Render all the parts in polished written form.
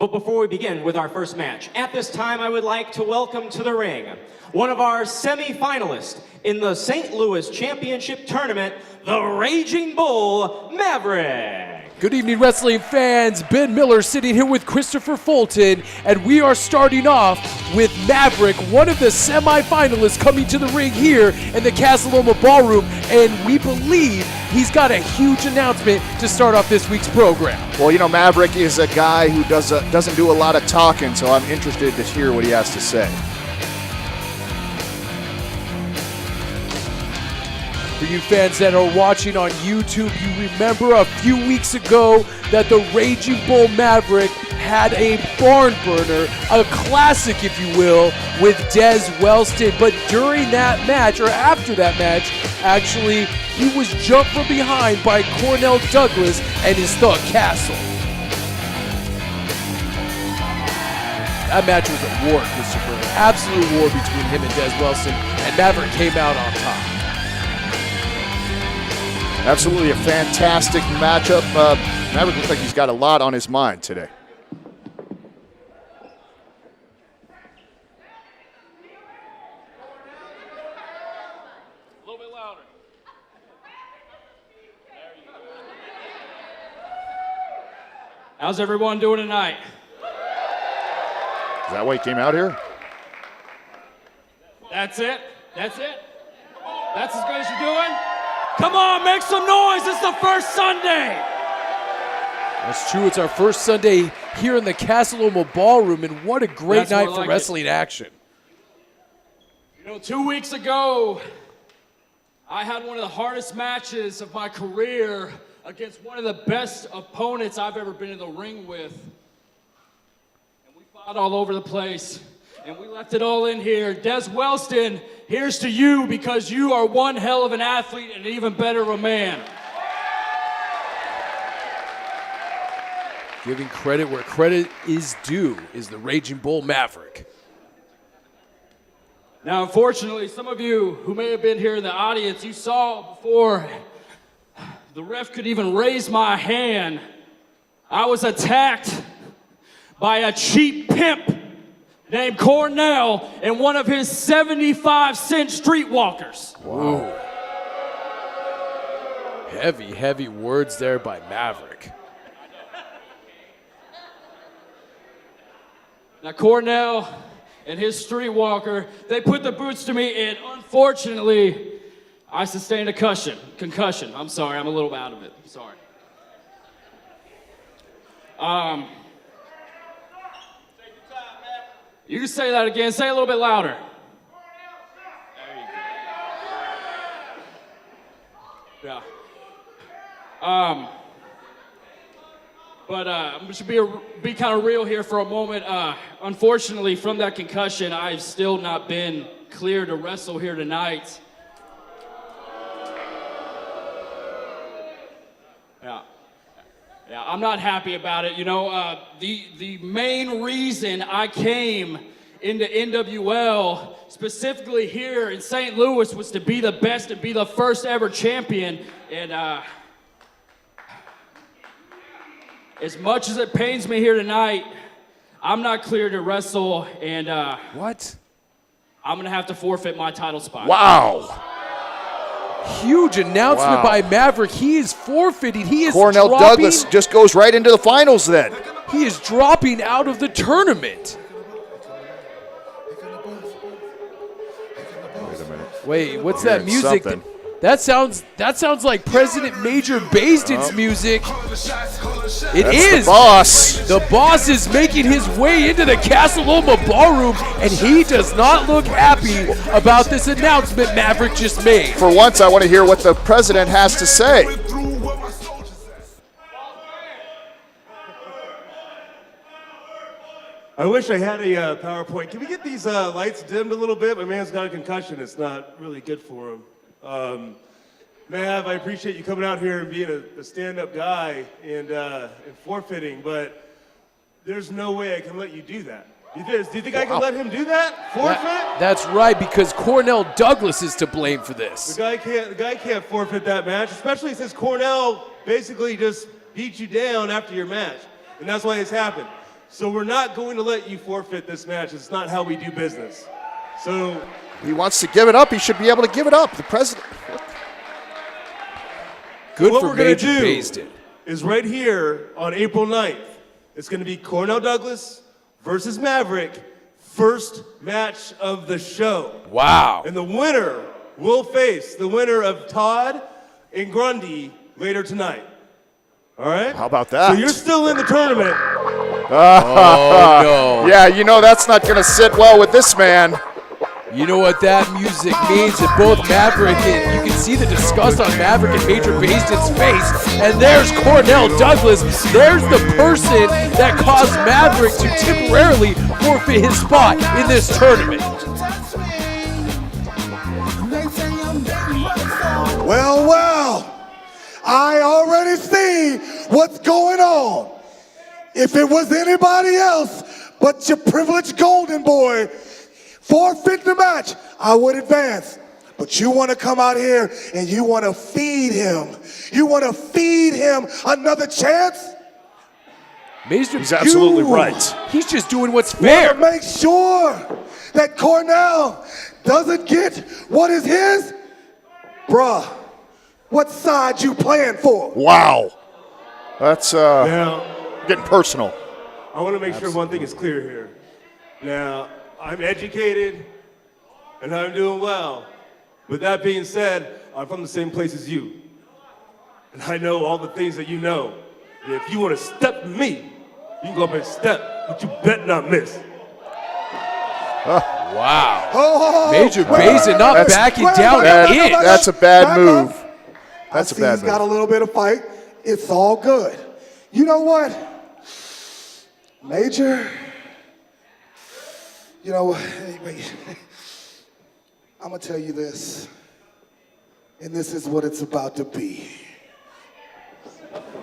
But before we begin with our first match, at this time I would like to welcome to the ring one of our semi-finalists in the St. Louis Championship Tournament, the Raging Bull Maverick. Good evening, wrestling fans. Ben Miller sitting here with Christopher Fulton, and we are starting off with Maverick, one of the semi-finalists coming to the ring here in the Casa Loma Ballroom, and we believe he's got a huge announcement to start off this week's program. Well, you know, Maverick is a guy who doesn't do a lot of talking, so I'm interested to hear what he has to say. For you fans that are watching on YouTube, you remember a few weeks ago that the Raging Bull Maverick had a barn burner, a classic if you will, with Wellston. But during that match, or after that match, actually, he was jumped from behind by Cornell Douglas and his thug Castle. That match was a war, Christopher. An absolute war between him and Wellston, and Maverick came out on top. Absolutely a fantastic matchup. Maverick looks like he's got a lot on his mind today. A little bit louder. There you go. How's everyone doing tonight? Is that why he came out here? That's it? That's it? That's as good as you're doing? Come on, make some noise. It's the first Sunday. That's true. It's our first Sunday here in the Casa Loma Ballroom, and what a great night for wrestling action. You know, 2 weeks ago, I had one of the hardest matches of my career against one of the best opponents I've ever been in the ring with. And we fought all over the place, and we left it all in here. Wellston, here's to you because you are one hell of an athlete and even better of a man. Giving credit where credit is due is the Raging Bull Maverick. Now, unfortunately, some of you who may have been here in the audience, you saw before the ref could even raise my hand, I was attacked by a cheap pimp named Cornell and one of his 75-cent streetwalkers. Whoa. Heavy, heavy words there by Maverick. Now, Cornell and his streetwalker, they put the boots to me, and unfortunately, I sustained a concussion. I'm sorry, I'm a little out of it. Sorry. You can say that again. Say it a little bit louder. There you go. Yeah. But I'm just be kind of real here for a moment. Unfortunately, from that concussion, I've still not been cleared to wrestle here tonight. Yeah, I'm not happy about it. You know, the main reason I came into NWL, specifically here in St. Louis, was to be the best and be the first ever champion. And as much as it pains me here tonight, I'm not cleared to wrestle, and what? I'm gonna have to forfeit my title spot. Wow. Huge announcement by Maverick. He is forfeiting. He is Cornell Douglas just goes right into the finals then. He is dropping out of the tournament. Wait a minute. Wait, what's that music? Something. That sounds like President Major Baisden's music. That's the boss. The boss is making his way into the Casa Loma Ballroom, and he does not look happy about this announcement Maverick just made. For once, I want to hear what the president has to say. I wish I had a PowerPoint. Can we get these lights dimmed a little bit? My man's got a concussion. It's not really good for him. Mav, I appreciate you coming out here and being a stand-up guy and forfeiting, but there's no way I can let you do that. Do you think I can let him do that? Forfeit? That's right, because Cornell Douglas is to blame for this. The guy can't forfeit that match, especially since Cornell basically just beat you down after your match, and that's why it's happened. So we're not going to let you forfeit this match. It's not how we do business. So He wants to give it up. He should be able to give it up. The president. Good what for we're going Major to do Baston. is right here on April 9th. It's going to be Cornell Douglas versus Maverick. First match of the show. Wow. And the winner will face the winner of Todd and Grundy later tonight. All right? How about that? So you're still in the tournament. Oh, no. Yeah, you know that's not going to sit well with this man. You know what that music means? That both Maverick and you can see the disgust on Maverick and Major Baston's face. And there's Cornell Douglas. There's the person that caused Maverick to temporarily forfeit his spot in this tournament. Well, well, I already see what's going on. If it was anybody else but your privileged golden boy forfeit the match, I would advance. But you want to come out here and you want to feed him. You want to feed him another chance? Major, He's absolutely right. He's just doing what's fair. Want to make sure that Cornell doesn't get what is his? Bruh, what side you playing for? Wow. That's Now, getting personal. I want to make sure one thing is clear here. Now, I'm educated and I'm doing well. With that being said, I'm from the same place as you. And I know all the things that you know. And if you want to step with me, you can go up and step, but you bet not miss. Wow. Oh, Major Baston not That's- backing wait, down wait, an wait, inch. wait, That's a bad Back move. up. That's I a see bad he's got a move. little bit of fight. It's all good. You know what? Major, you know, wait. I'm going to tell you this, and this is what it's about to be.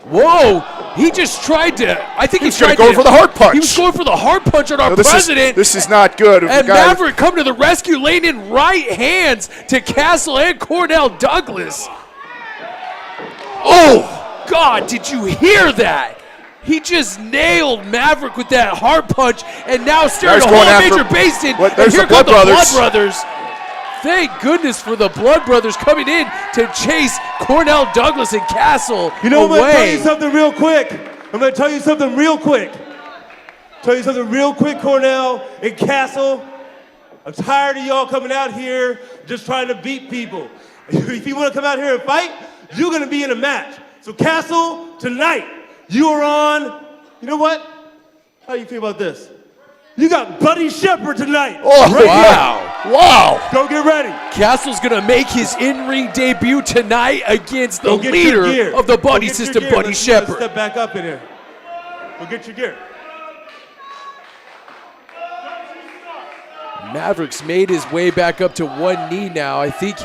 Whoa! He just tried to. I think He's he tried gonna go to for the heart punch. He was going for the heart punch on our No, president. This is not good. The and guy- Maverick come to the rescue, laying in right hands to Castle and Cornell Douglas. Oh God! Did you hear that? He just nailed Maverick with that heart punch, and now staring Now to he's hold going after- Major Baston. What? And There's here the come Blood Brothers. Blood Brothers. Thank goodness for the Blood Brothers coming in to chase Cornell Douglas and Castle You know, I'm going to tell away. you something real quick. I'm going to tell you something real quick. Cornell and Castle. I'm tired of y'all coming out here just trying to beat people. If you want to come out here and fight, you're going to be in a match. So Castle, tonight, you are on, you know what? How do you feel about this? You got Buddy Shepard tonight. Oh, right wow. here. Wow. Go get ready. Castle's going to make his in-ring debut tonight against the Go get your leader gear. of the Go buddy get your system, gear. Buddy Let's Shepard. Step back up in here. Go get your gear. Maverick's made his way back up to one knee now. I think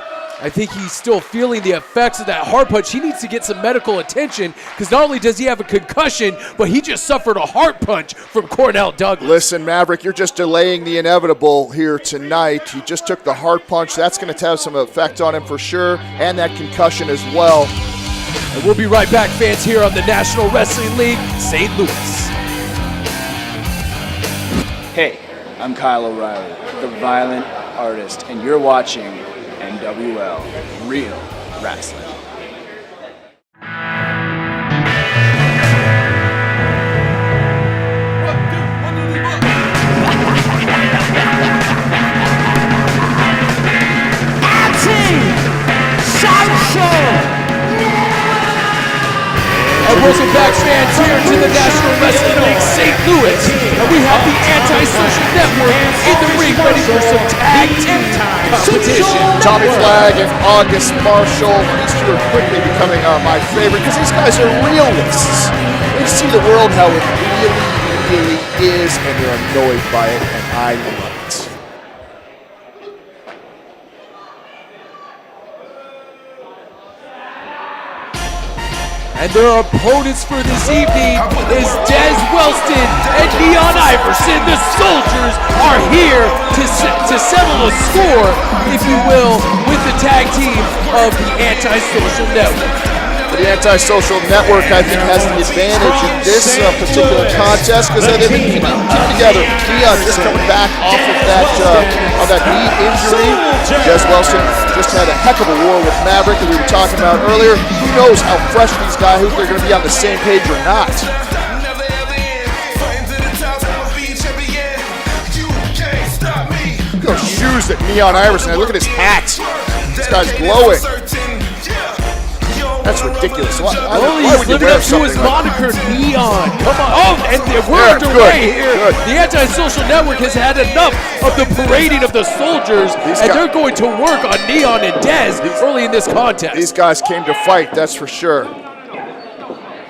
he's still feeling the effects of that heart punch. He needs to get some medical attention because not only does he have a concussion, but he just suffered a heart punch from Cornell Douglas. Listen, Maverick, you're just delaying the inevitable here tonight. He just took the heart punch. That's going to have some effect on him for sure, and that concussion as well. And we'll be right back, fans, here on the National Wrestling League, St. Louis. Hey, I'm Kyle O'Reilly, the violent artist, and you're watching NWL, Real Wrestling. And welcome back, fans, here to the National Wrestling League St. Louis. And we have the Anti-Social Network in the ring ready for some tag team competition. Tommy Flagg and August Marshall. These two are quickly becoming my favorite because these guys are realists. They see the world how it really is, and they're annoyed by it, and I love it. And their opponents for this evening is Wellston and Neon Iverson. The Soldiers are here to settle a score, if you will, with the tag team of the Anti-Social Network. The Antisocial Network, I think, has the advantage in this particular contest because they've been keeping together. Neon just coming back off of that knee injury. Des Wellston just had a heck of a war with Maverick that we were talking about earlier. Who knows how fresh these guys, who they're going to be on the same page or not. Look at those shoes that Neon Iverson had. Look at his hat. This guy's glowing. That's ridiculous. Why He's would you living wear up to his something like moniker, Neon. Come on. Oh, and we're underway here. Good. The Antisocial Network has had enough of the parading of the soldiers, and they're going to work on Neon and Dez early in this contest. These guys came to fight, that's for sure.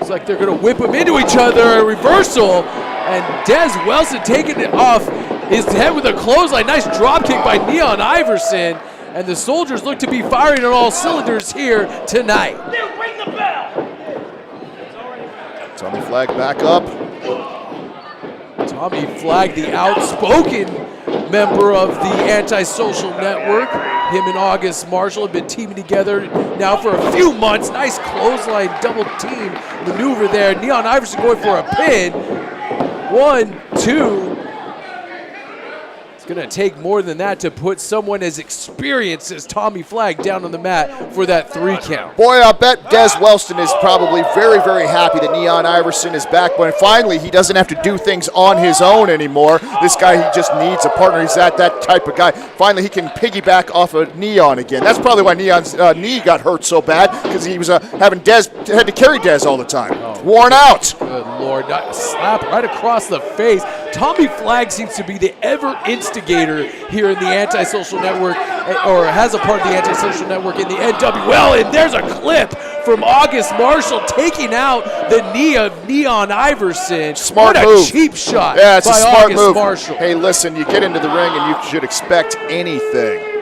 It's like they're going to whip them into each other, a reversal, and Des Wellston taking it off his head with a clothesline. Nice drop kick by Neon Iverson. And the soldiers look to be firing on all cylinders here tonight. Tommy Flagg back up. Tommy Flagg, the outspoken member of the Antisocial Network. Him and August Marshall have been teaming together now for a few months. Nice clothesline double team maneuver there. Neon Iverson going for a pin. 1, 2. Going to take more than that to put someone as experienced as Tommy Flagg down on the mat for that 3 count. Boy, I bet Des Wellston is probably very, very happy that Neon Iverson is back. But finally, he doesn't have to do things on his own anymore. This guy, he just needs a partner. He's that type of guy. Finally, he can piggyback off of Neon again. That's probably why Neon's knee got hurt so bad, because he was having Des, had to carry Des all the time. Worn out. Good Lord, that slap right across the face. Tommy Flagg seems to be the ever instigator here in the Antisocial Network, or has a part of the Antisocial Network in the NWL, and there's a clip from August Marshall taking out the knee of Neon Iverson. Smart what move. A cheap shot Yeah, it's by a smart August move. Marshall. Hey, listen, you get into the ring and you should expect anything.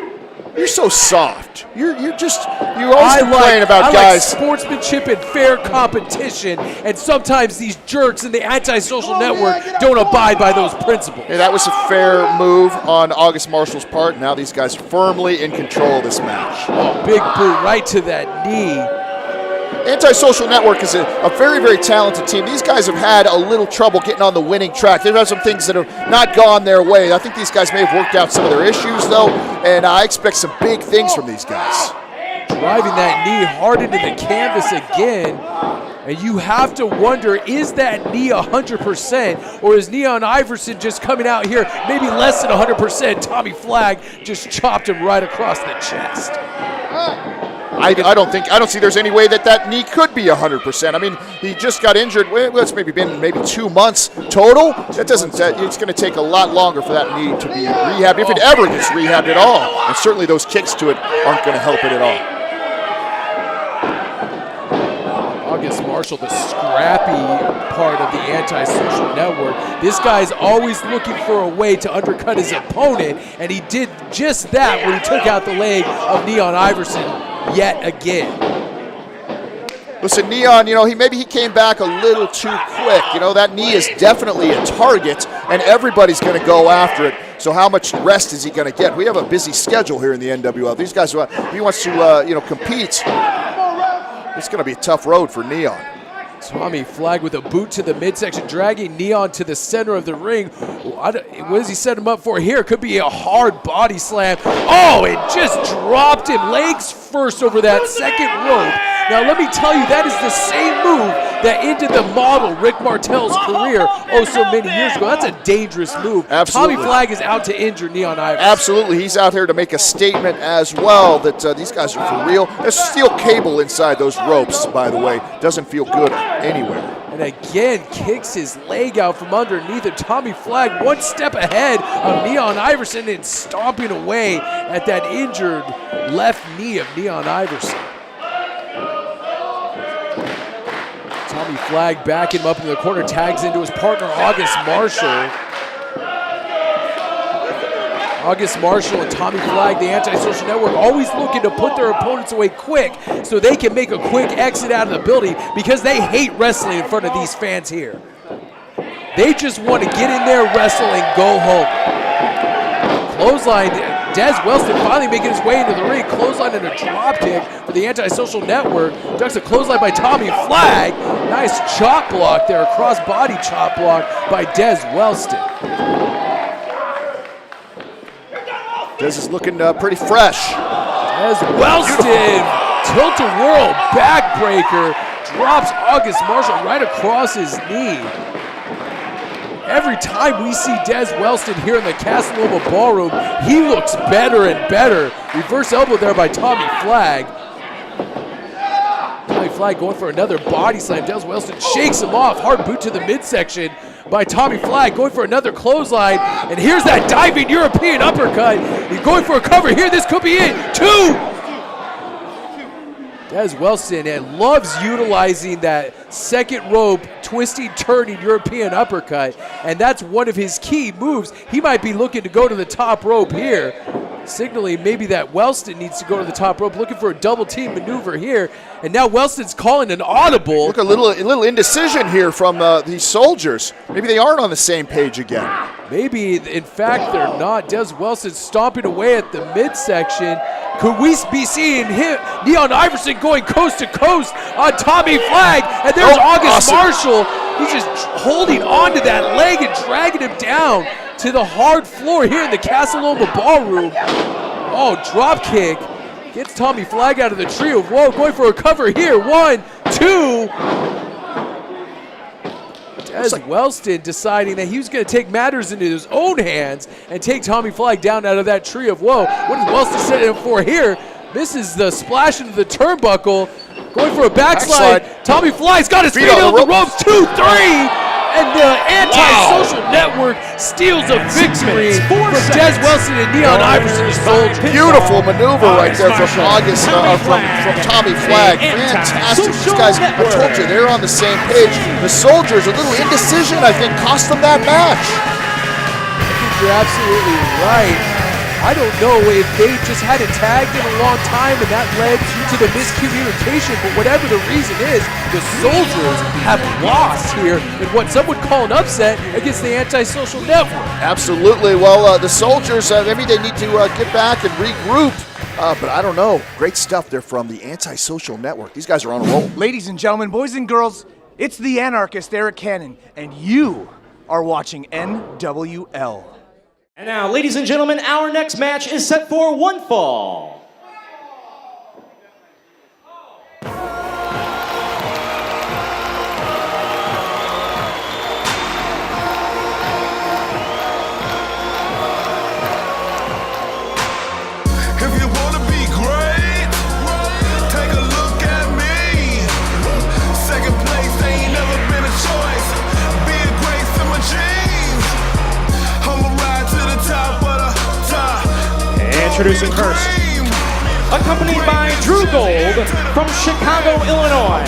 You're so soft. You always complain about guys. I like sportsmanship and fair competition, and sometimes these jerks in the Antisocial Network don't abide by those principles. Hey, that was a fair move on August Marshall's part. Now these guys firmly in control of this match. Oh, big boot right to that knee. Antisocial Network is a very, very talented team. These guys have had a little trouble getting on the winning track. They've had some things that have not gone their way. I think these guys may have worked out some of their issues, though, and I expect some big things from these guys. Driving that knee hard into the canvas again, and you have to wonder, is that knee 100%, or is Neon Iverson just coming out here maybe less than 100%? Tommy Flagg just chopped him right across the chest. I don't see there's any way that knee could be 100%. I mean, he just got injured. Well, it's maybe been 2 months total. It's going to take a lot longer for that knee to be rehabbed, if it ever gets rehabbed at all. And certainly those kicks to it aren't going to help it at all. August Marshall, the scrappy part of the Antisocial Network. This guy's always looking for a way to undercut his opponent, and he did just that when he took out the leg of Neon Iverson yet again. Listen, Neon, maybe he came back a little too quick. That knee is definitely a target, and everybody's going to go after it. So how much rest is he going to get? We have a busy schedule here in the NWL. These guys, if he wants to, compete, it's going to be a tough road for Neon. Tommy Flagg with a boot to the midsection, dragging Neon to the center of the ring. What does he set him up for here? Could be a hard body slam. Oh, it just dropped him legs first over that second rope. Now, let me tell you, that is the same move that ended the model Rick Martel's career so many years ago. That's a dangerous move. Absolutely. Tommy Flagg is out to injure Neon Iverson. Absolutely. He's out here to make a statement as well that these guys are for real. There's steel cable inside those ropes, by the way. Doesn't feel good anywhere. And again, kicks his leg out from underneath it. Tommy Flagg 1 step ahead of Neon Iverson and stomping away at that injured left knee of Neon Iverson. Tommy Flagg backing him up into the corner, tags into his partner, August Marshall. August Marshall and Tommy Flagg, the Antisocial Network, always looking to put their opponents away quick so they can make a quick exit out of the building, because they hate wrestling in front of these fans here. They just want to get in there, wrestle, and go home. Clothesline Des Wellston finally making his way into the ring. Clothesline and a drop kick for the Antisocial Network. Ducks a clothesline by Tommy Flagg. Nice chop block there, a cross-body chop block by Des Wellston. Des is looking pretty fresh. Des Wellston, tilt-a-whirl backbreaker, drops August Marshall right across his knee. Every time we see Des Wellston here in the Casa Loma Ballroom, he looks better and better. Reverse elbow there by Tommy Flagg. Tommy Flagg going for another body slam. Des Wellston shakes him off. Hard boot to the midsection by Tommy Flagg, going for another clothesline. And here's that diving European uppercut. He's going for a cover here. This could be it. 2. Des Wellston loves utilizing that second rope, twisting, turning European uppercut, and that's one of his key moves. He might be looking to go to the top rope here, signaling maybe that Wellston needs to go to the top rope, looking for a double team maneuver here, and now Wellston's calling an audible. Look, a little indecision here from these soldiers. Maybe they aren't on the same page again. Maybe, in fact, they're not. Des Wellston stomping away at the midsection. Could we be seeing him, Neon Iverson, going coast to coast on Tommy Flagg? And there's August Marshall. He's just holding onto that leg and dragging him down to the hard floor here in the Casa Loma Ballroom. Oh, drop kick. Gets Tommy Flagg out of the trio. Whoa, going for a cover here. 1, 2. Des Wellston deciding that he was going to take matters into his own hands and take Tommy Flagg down out of that tree of woe. What is Wellston setting him for here? Misses the splash into the turnbuckle. Going for a backslide. Tommy Flagg's got his feet on the ropes. 2, 3. And the Antisocial Network steals a victory from Des Wellston and Neon Iverson. Beautiful maneuver right there from August, from Tommy Flagg. Fantastic. These guys, I told you, they're on the same page. The soldiers, a little indecision, I think, cost them that match. I think you're absolutely right. I don't know if they just hadn't tagged in a long time and that led to the miscommunication, but whatever the reason is, the soldiers have lost here in what some would call an upset against the Antisocial Network. Absolutely. Well, the soldiers, maybe they need to get back and regroup, but I don't know. Great stuff there from the Antisocial Network. These guys are on a roll. Ladies and gentlemen, boys and girls, it's the anarchist Eric Cannon, and you are watching NWL. And now, ladies and gentlemen, our next match is set for one fall. If you wanna be great, take a look at me. Second place ain't never been a choice. Being great's in my jeans. I'ma ride to the top of the top. Introducing first, accompanied by Drew Gold from Chicago, Illinois.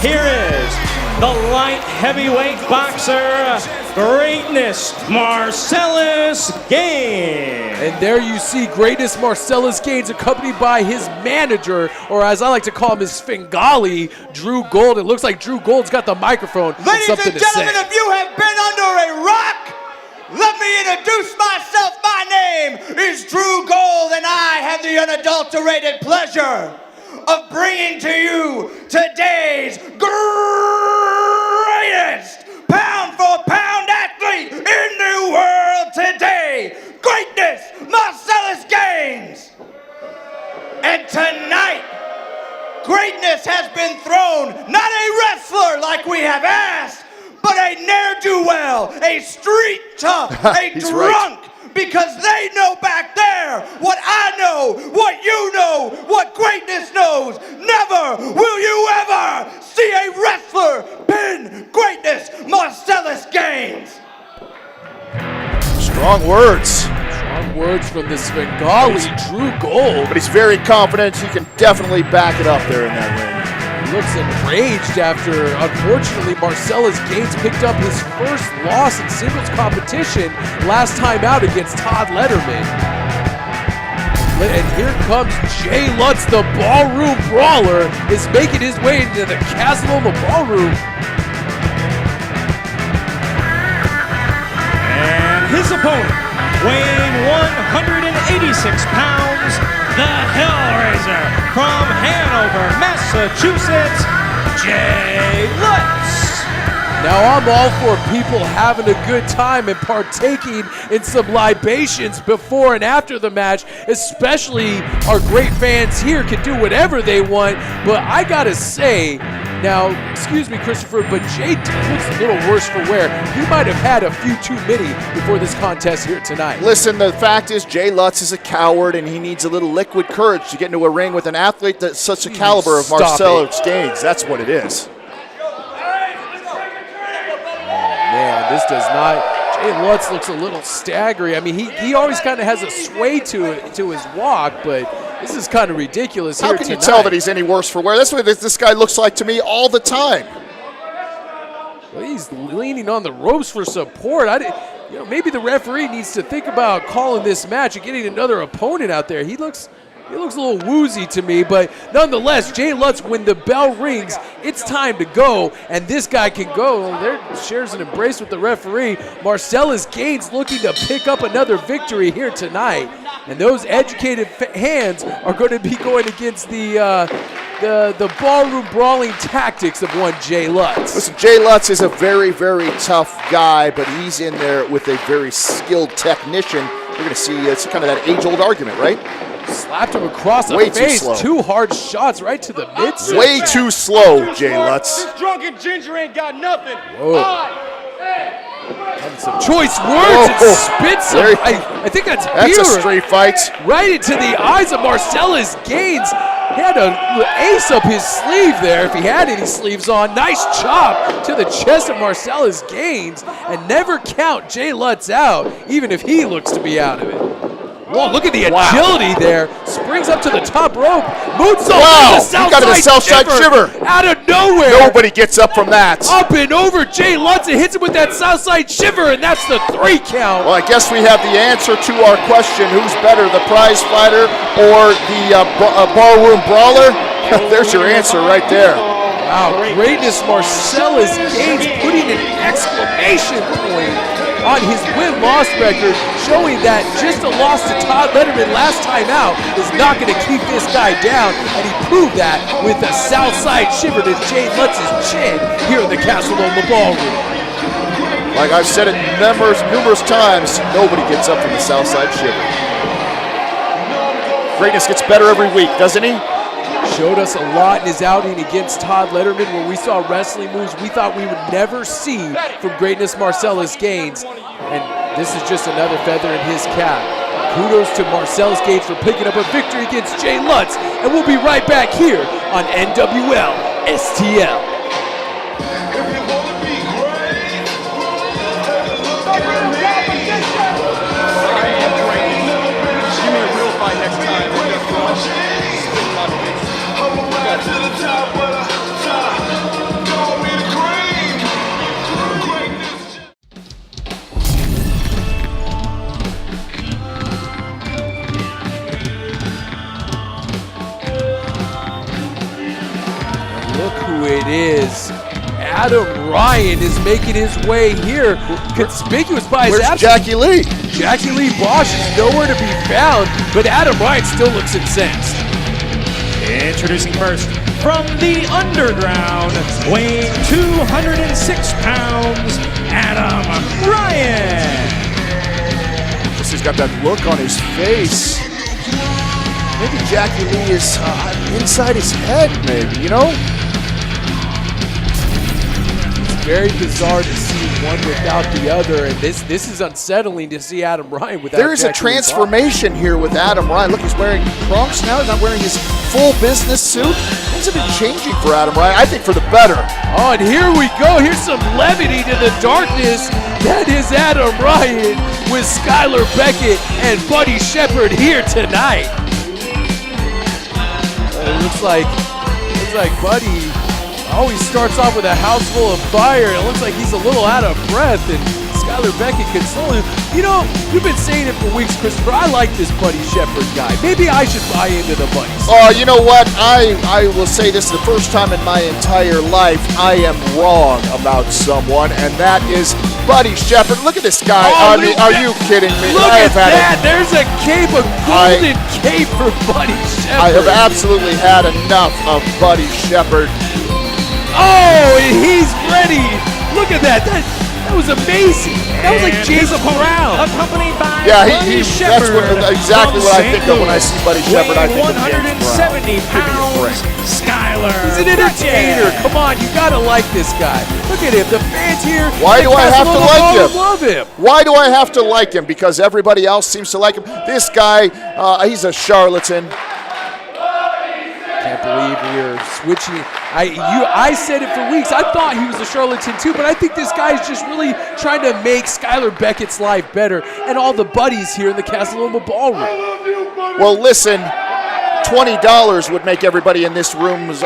Here is the light heavyweight boxer, Greatness Marcellus Gaines. And there you see Greatness Marcellus Gaines accompanied by his manager, or as I like to call him, his Svengali, Drew Gold. It looks like Drew Gold's got the microphone and Ladies something and to say. gentlemen, if you have been under a rock, let me introduce myself. My name is Drew Gold, and I have the unadulterated pleasure of bringing to you today's greatest pound-for-pound athlete in the world today, Greatness Marcellus Gaines. And tonight, greatness has been thrown, not a wrestler like we have asked, but a ne'er-do-well, a street tough, a He's drunk, right. because they know back there what I know, what you know, what greatness knows. Never will you ever see a wrestler pin Greatness Marcellus Gaines. Strong words. Strong words from the Svengali, Drew Gold. But he's very confident. He can definitely back it up there in that ring. Looks enraged after, unfortunately, Marcellus Gaines picked up his first loss in singles competition last time out against Todd Letterman. And here comes Jay Lutz, the ballroom brawler, is making his way into the Casa Loma Ballroom. And his opponent, weighing 186 pounds, the Hellraiser from Hanover, Massachusetts, Jay Lutz. Now I'm all for people having a good time and partaking in some libations before and after the match, especially our great fans here can do whatever they want, but I gotta say, now, excuse me, Christopher, but Jay looks a little worse for wear. He might have had a few too many before this contest here tonight. Listen, the fact is Jay Lutz is a coward, and he needs a little liquid courage to get into a ring with an athlete that's such a caliber of Marcellus Gaines. That's what it is. Man, this does not. Jay Lutz looks a little staggering. I mean, he always kind of has a sway to his walk, but this is kind of ridiculous here tonight. How can you tell that he's any worse for wear? That's what this guy looks like to me all the time. Well, he's leaning on the ropes for support. Maybe the referee needs to think about calling this match and getting another opponent out there. He looks a little woozy to me, but nonetheless, Jay Lutz, when the bell rings, it's time to go, and this guy can go. There shares an embrace with the referee. Marcellus Gaines looking to pick up another victory here tonight, and those educated hands are going to be going against the ballroom brawling tactics of one Jay Lutz. Listen, Jay Lutz is a very, very tough guy, but he's in there with a very skilled technician. You're going to see it's kind of that age-old argument, right? Slapped him across the Way face. too slow. Two hard shots right to the midsection. Way too slow, Jay Lutz. This drunken ginger ain't got nothing. Whoa. Some choice words and spits him. I think that's beer. That's a straight fight. Right into the eyes of Marcellus Gaines. He had an ace up his sleeve there if he had any sleeves on. Nice chop to the chest of Marcellus Gaines. And never count Jay Lutz out, even if he looks to be out of it. Whoa, look at the agility there. Springs up to the top rope. Moonsault Wow, to the he got to the south side shiver. Out of nowhere. Nobody gets up from that. Up and over Jay Lutz and hits him with that south side shiver, and that's the 3 count. Well, I guess we have the answer to our question. Who's better, the prize fighter or the ballroom brawler? There's your answer right there. Wow, greatness Marcellus Gaines putting an exclamation point on his win-loss record, showing that just a loss to Todd Letterman last time out is not going to keep this guy down, and he proved that with a south side shiver to Jay Lutz's chin here in the Casa Loma Ballroom. Like I've said it numerous times, nobody gets up from the south side shiver. Greatness gets better every week, doesn't he? Showed us a lot in his outing against Todd Letterman, where we saw wrestling moves we thought we would never see from greatness Marcellus Gaines. And this is just another feather in his cap. Kudos to Marcellus Gaines for picking up a victory against Jay Lutz. And we'll be right back here on NWL STL. Look who it is. Adam Ryan is making his way here, conspicuous by his Where's absence. Jackie Lee? Jackie Lee Bosch is nowhere to be found, but Adam Ryan still looks incensed. Introducing first, from the underground, weighing 206 pounds, Adam Ryan. He's got that look on his face. Maybe Jackie Lee is inside his head, maybe, you know? It's very bizarre to see one without the other, and this is unsettling to see Adam Ryan without There is a Jackie Lee Bosch. transformation here with Adam Ryan. Look, he's wearing trunks now. He's not wearing his full business suit. Things have been changing for Adam Ryan, I think for the better. Oh, and here we go. Here's some levity to the darkness. That is Adam Ryan with Skyler, Beckett, and Buddy Shepard here tonight. It looks like Buddy always starts off with a house full of fire. It looks like he's a little out of breath, and Skyler Beckett consoling him. You know, you've been saying it for weeks, Christopher. I like this Buddy Shepherd guy. Maybe I should buy into the buddies. Oh, you know what? I will say this is the first time in my entire life I am wrong about someone, and that is Buddy Shepherd. Look at this guy. Oh, I mean, are you kidding me? Look I at have had that. There's a cape, a golden cape for Buddy Shepherd. I have absolutely had enough of Buddy Shepherd. Oh, and he's ready. Look at that. That was amazing. That was like Jason Brown. Accompanied by Yeah, Buddy that's exactly what I think of when I see Buddy Shepherd. I think of James 170 pounds, Skyler. He's an entertainer. Come on, you gotta like this guy. Look at him. The fans here. Why do I have to like him? Love him. Why do I have to like him? Because everybody else seems to like him. This guy, he's a charlatan. Can't believe we're switching. I said it for weeks. I thought he was a charlatan too, but I think this guy's just really trying to make Skyler Beckett's life better and all the buddies here in the Casa Loma Ballroom. Well, listen, $20 would make everybody in this room's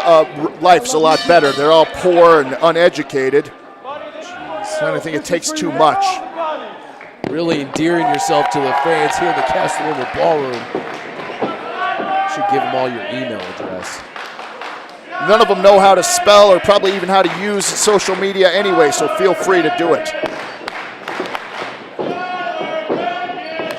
lives a lot better. They're all poor and uneducated. So I think it takes too much. Really endearing yourself to the fans here in the Casa Loma Ballroom. Should give them all your email address. None of them know how to spell or probably even how to use social media anyway, so feel free to do it.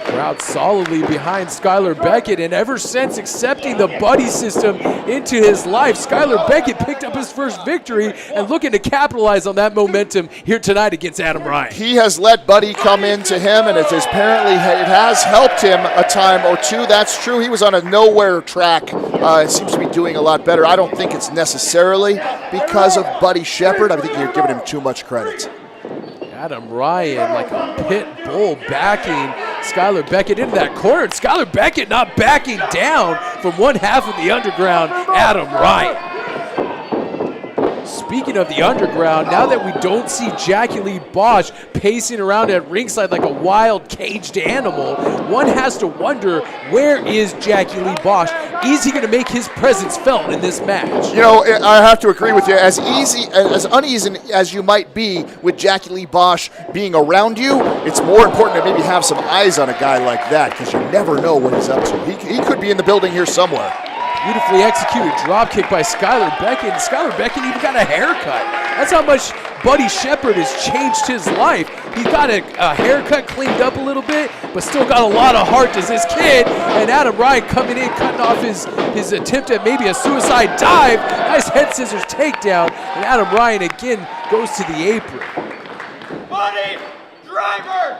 Crowd solidly behind Skyler Beckett, and ever since accepting the buddy system into his life, Skyler Beckett picked up his first victory and looking to capitalize on that momentum here tonight against Adam Ryan. He has let Buddy come into him, and it has helped him a time or two. That's true. He was on a nowhere track. It seems to be doing a lot better. I don't think it's necessarily because of Buddy Shepherd. I think you're giving him too much credit. Adam Ryan like a pit bull backing Skyler Beckett into that corner. And Skyler Beckett not backing down from one half of the underground, Adam Ryan. Speaking of the underground, now that we don't see Jackie Lee Bosch pacing around at ringside like a wild caged animal, one has to wonder, where is Jackie Lee Bosch? Is he going to make his presence felt in this match? You know, I have to agree with you. As uneasy as you might be with Jackie Lee Bosch being around you, it's more important to maybe have some eyes on a guy like that, because you never know what he's up to. He could be in the building here somewhere. Beautifully executed drop kick by Skyler Beckett. And Skyler Beckett even got a haircut. That's how much Buddy Shepherd has changed his life. He got a haircut, cleaned up a little bit, but still got a lot of heart as this kid. And Adam Ryan coming in, cutting off his attempt at maybe a suicide dive. Nice head scissors takedown. And Adam Ryan again goes to the apron. Buddy Driver!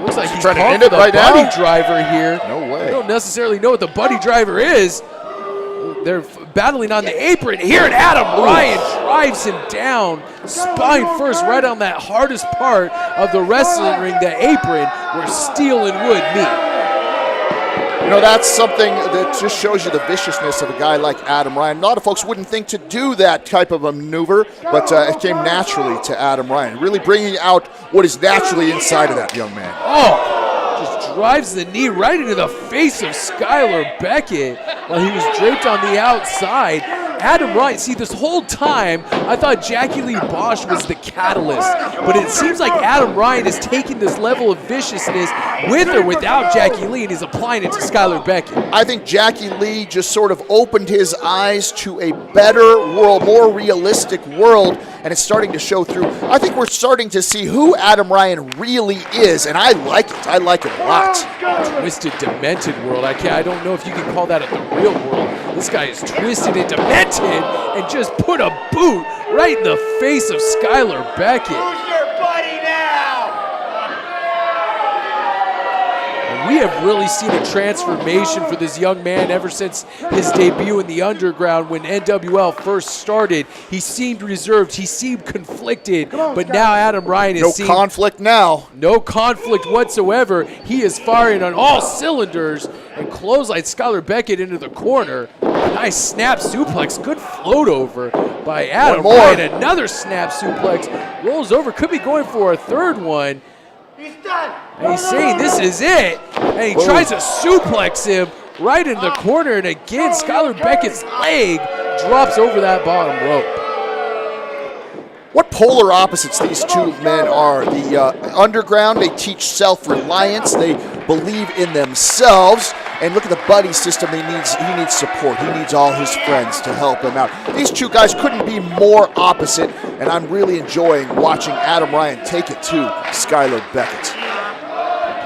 Looks like he's trying to called end for it the right buddy now? driver here. No way. I don't necessarily know what the buddy driver is. They're battling on the apron here, and Adam Ryan drives him down, spine first, right on that hardest part of the wrestling ring, the apron, where steel and wood meet. You know, that's something that just shows you the viciousness of a guy like Adam Ryan. A lot of folks wouldn't think to do that type of a maneuver, but it came naturally to Adam Ryan, really bringing out what is naturally inside of that young man. Oh! Just drives the knee right into the face of Skyler Beckett while he was draped on the outside. Adam Ryan, see, this whole time I thought Jackie Lee Bosch was the catalyst, but it seems like Adam Ryan is taking this level of viciousness with or without Jackie Lee, and he's applying it to Skyler Beckett. I think Jackie Lee just sort of opened his eyes to a better world, more realistic world, and it's starting to show through. I think we're starting to see who Adam Ryan really is, and I like it. I like it a lot. Twisted, demented world. I don't know if you can call that the real world. This guy is twisted and demented and just put a boot right in the face of Skyler Beckett. Who's your buddy now? And we have really seen a transformation for this young man ever since his debut in the underground when NWL first started. He seemed reserved, he seemed conflicted, but now Adam Ryan is No conflict now. No conflict whatsoever. He is firing on all cylinders and clothesline Skyler Beckett into the corner. Nice snap suplex. Good float over by Adam Ryan. Another snap suplex. Rolls over. Could be going for a third one. He's done. And he's saying this is it. And he tries to suplex him right in the corner. And again, Skyler Beckett's leg drops over that bottom rope. What polar opposites these two men are. The underground, they teach self-reliance. They believe in themselves. And look at the buddy system. He needs support. He needs all his friends to help him out. These two guys couldn't be more opposite, and I'm really enjoying watching Adam Ryan take it to Skyler Beckett.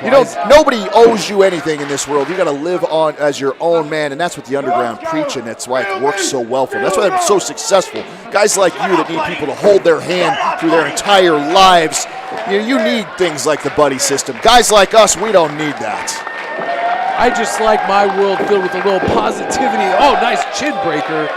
You know, nobody owes you anything in this world. You got to live on as your own man, and that's what the underground preach, and that's why it works so well for them. That's why they're so successful. Guys like you that need people to hold their hand through their entire lives. You need things like the buddy system. Guys like us, we don't need that. I just like my world filled with a little positivity. Oh, nice chin breaker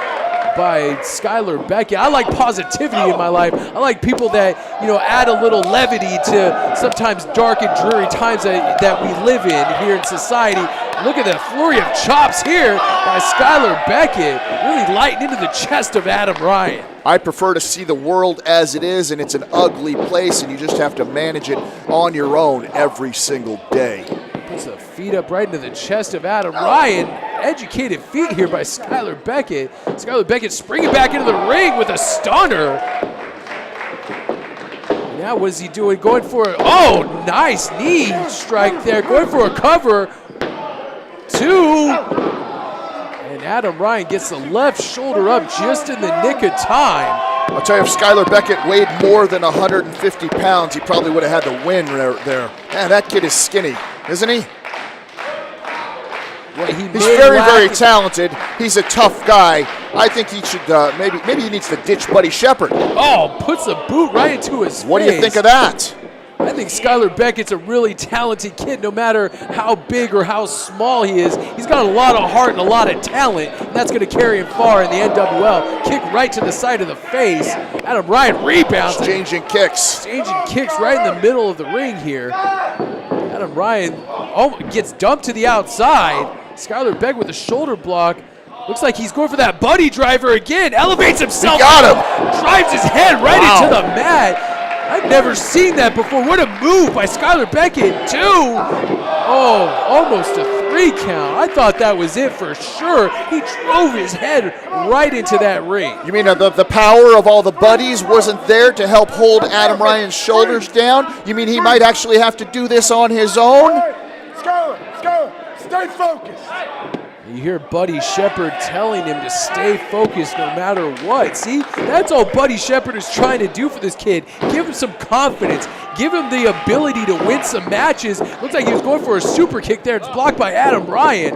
by Skyler Beckett. I like positivity in my life. I like people that, add a little levity to sometimes dark and dreary times that we live in here in society. Look at the flurry of chops here by Skyler Beckett, really lighting into the chest of Adam Ryan. I prefer to see the world as it is, and it's an ugly place, and you just have to manage it on your own every single day. Puts the feet up right into the chest of Adam Ryan. Educated feet here by Skyler Beckett. Skyler Beckett springing back into the ring with a stunner. Now what is he doing? Going for it. Oh, nice knee strike there. Going for a cover. 2. And Adam Ryan gets the left shoulder up just in the nick of time. I'll tell you, if Skyler Beckett weighed more than 150 pounds, he probably would have had the win there. Man, that kid is skinny, isn't he? He's very talented. He's a tough guy. I think he should, maybe he needs to ditch Buddy Shepard. Oh, puts a boot right into his face. What do you think of that? I think Skyler Beckett's a really talented kid, no matter how big or how small he is. He's got a lot of heart and a lot of talent, and that's going to carry him far in the NWL. Kick right to the side of the face. Adam Ryan rebounds. Exchanging kicks right in the middle of the ring here. Adam Ryan gets dumped to the outside. Skyler Beckett with a shoulder block. Looks like he's going for that buddy driver again. Elevates himself. He got him. Drives his head right into the mat. I've never seen that before. What a move by Skyler Beckett. 2. Oh, almost a 3 count. I thought that was it for sure. He drove his head right into that ring. You mean the power of all the buddies wasn't there to help hold Adam Ryan's shoulders down? You mean he might actually have to do this on his own? Skyler, stay focused. You hear Buddy Shepard telling him to stay focused no matter what. See, that's all Buddy Shepard is trying to do for this kid. Give him some confidence. Give him the ability to win some matches. Looks like he was going for a super kick there. It's blocked by Adam Ryan.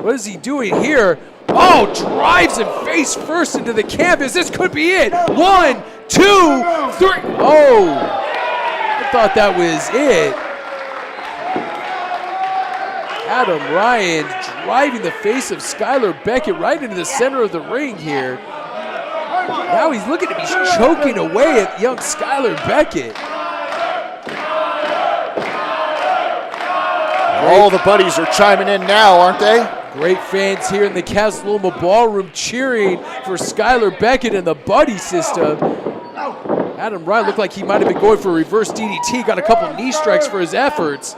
What is he doing here? Oh, drives him face first into the canvas. This could be it. 1, 2, 3. Oh, I thought that was it. Adam Ryan driving the face of Skyler Beckett right into the center of the ring here. Now he's looking to be choking away at young Skyler Beckett. All the buddies are chiming in now, aren't they? Great fans here in the Casa Loma Ballroom cheering for Skyler Beckett and the buddy system. Adam Ryan looked like he might have been going for a reverse DDT, got a couple knee strikes for his efforts.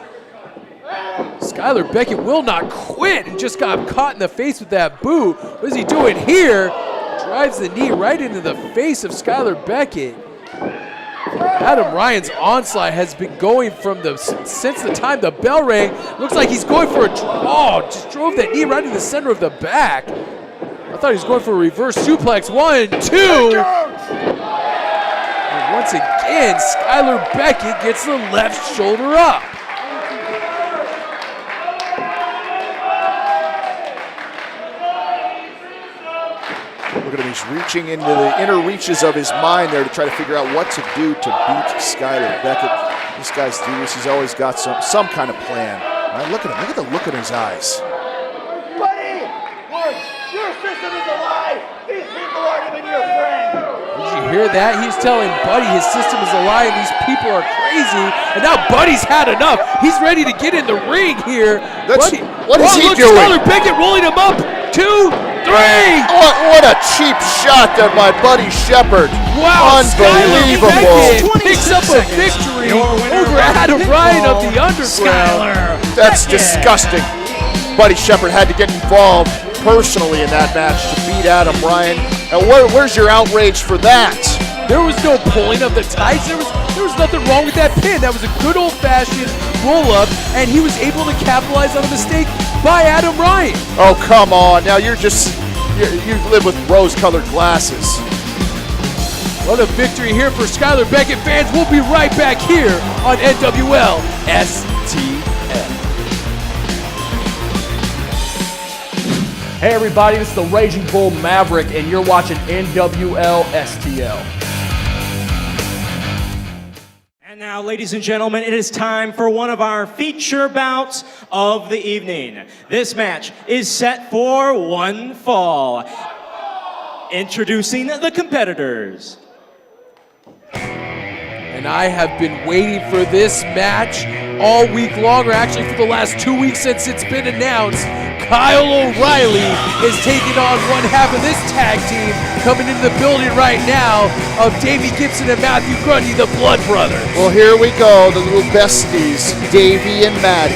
Skyler Beckett will not quit and just got caught in the face with that boot. What is he doing here? Drives the knee right into the face of Skyler Beckett. Adam Ryan's onslaught has been going since the time the bell rang. Looks like he's going for just drove that knee right in the center of the back. I thought he was going for a reverse suplex. 1, 2. And once again, Skyler Beckett gets the left shoulder up. Look at him, he's reaching into the inner reaches of his mind there to try to figure out what to do to beat Skyler Beckett. This guy's genius, he's always got some kind of plan. All right, look at him, look at the look in his eyes. Buddy, your system is alive. These people aren't even your friend. Did you hear that? He's telling Buddy his system is alive and these people are crazy. And now Buddy's had enough. He's ready to get in the ring here. What is he doing? Skyler Beckett rolling him up. 2, 3. What a cheap shot there by Buddy Shepard. Wow, unbelievable. Skyler Beckett picks up a victory over Adam Ryan of the Underground. That's disgusting. Buddy Shepard had to get involved personally in that match to beat Adam Ryan. Now, where's your outrage for that? There was no pulling of the tights. There was nothing wrong with that pin. That was a good old-fashioned roll-up, and he was able to capitalize on a mistake by Adam Ryan. Oh, come on. Now you live with rose-colored glasses. What a victory here for Skyler. Beckett fans. We'll be right back here on NWL STL. Hey everybody, this is the Raging Bull Maverick, and you're watching NWL STL. And now, ladies and gentlemen, it is time for one of our feature bouts of the evening. This match is set for one fall. Introducing the competitors. And I have been waiting for this match all week long, or actually for the last 2 weeks since it's been announced. Kyle O'Reilly is taking on one half of this tag team, coming into the building right now, of Davey Gibson and Mathew Grundy, the Blood Brothers. Well, here we go, the little besties, Davey and Maddie.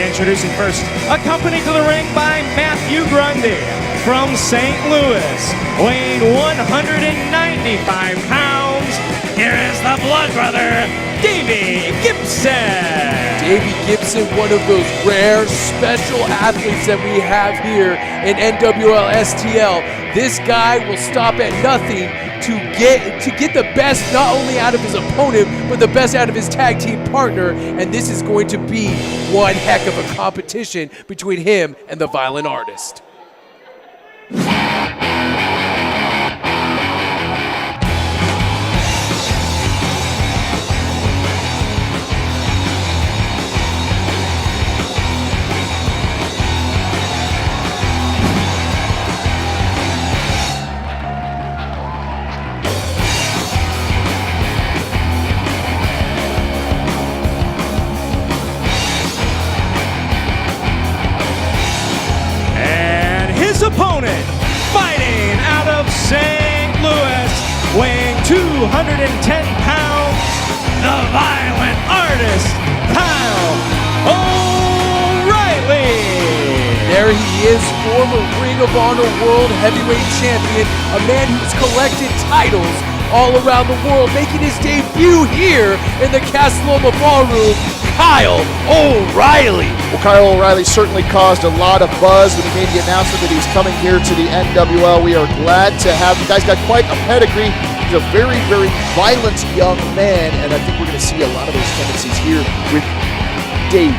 Introducing first, accompanied to the ring by Mathew Grundy from St. Louis, weighing 195 pounds. Here is the Blood Brother, Davey Gibson. Davey Gibson, one of those rare special athletes that we have here in NWL STL. This guy will stop at nothing to get the best not only out of his opponent, but the best out of his tag team partner. And this is going to be one heck of a competition between him and the Violent Artist. Opponent, fighting out of St. Louis, weighing 210 pounds, the Violent Artist, Kyle O'Reilly. There he is, former Ring of Honor World Heavyweight Champion, a man who's collected titles all around the world, making his debut here in the Casa Loma Ballroom, Kyle O'Reilly. Well, Kyle O'Reilly certainly caused a lot of buzz when he made the announcement that he was coming here to the NWL. We are glad to have him. The guy's got quite a pedigree. He's a very, very violent young man, and I think we're going to see a lot of those tendencies here with Davey.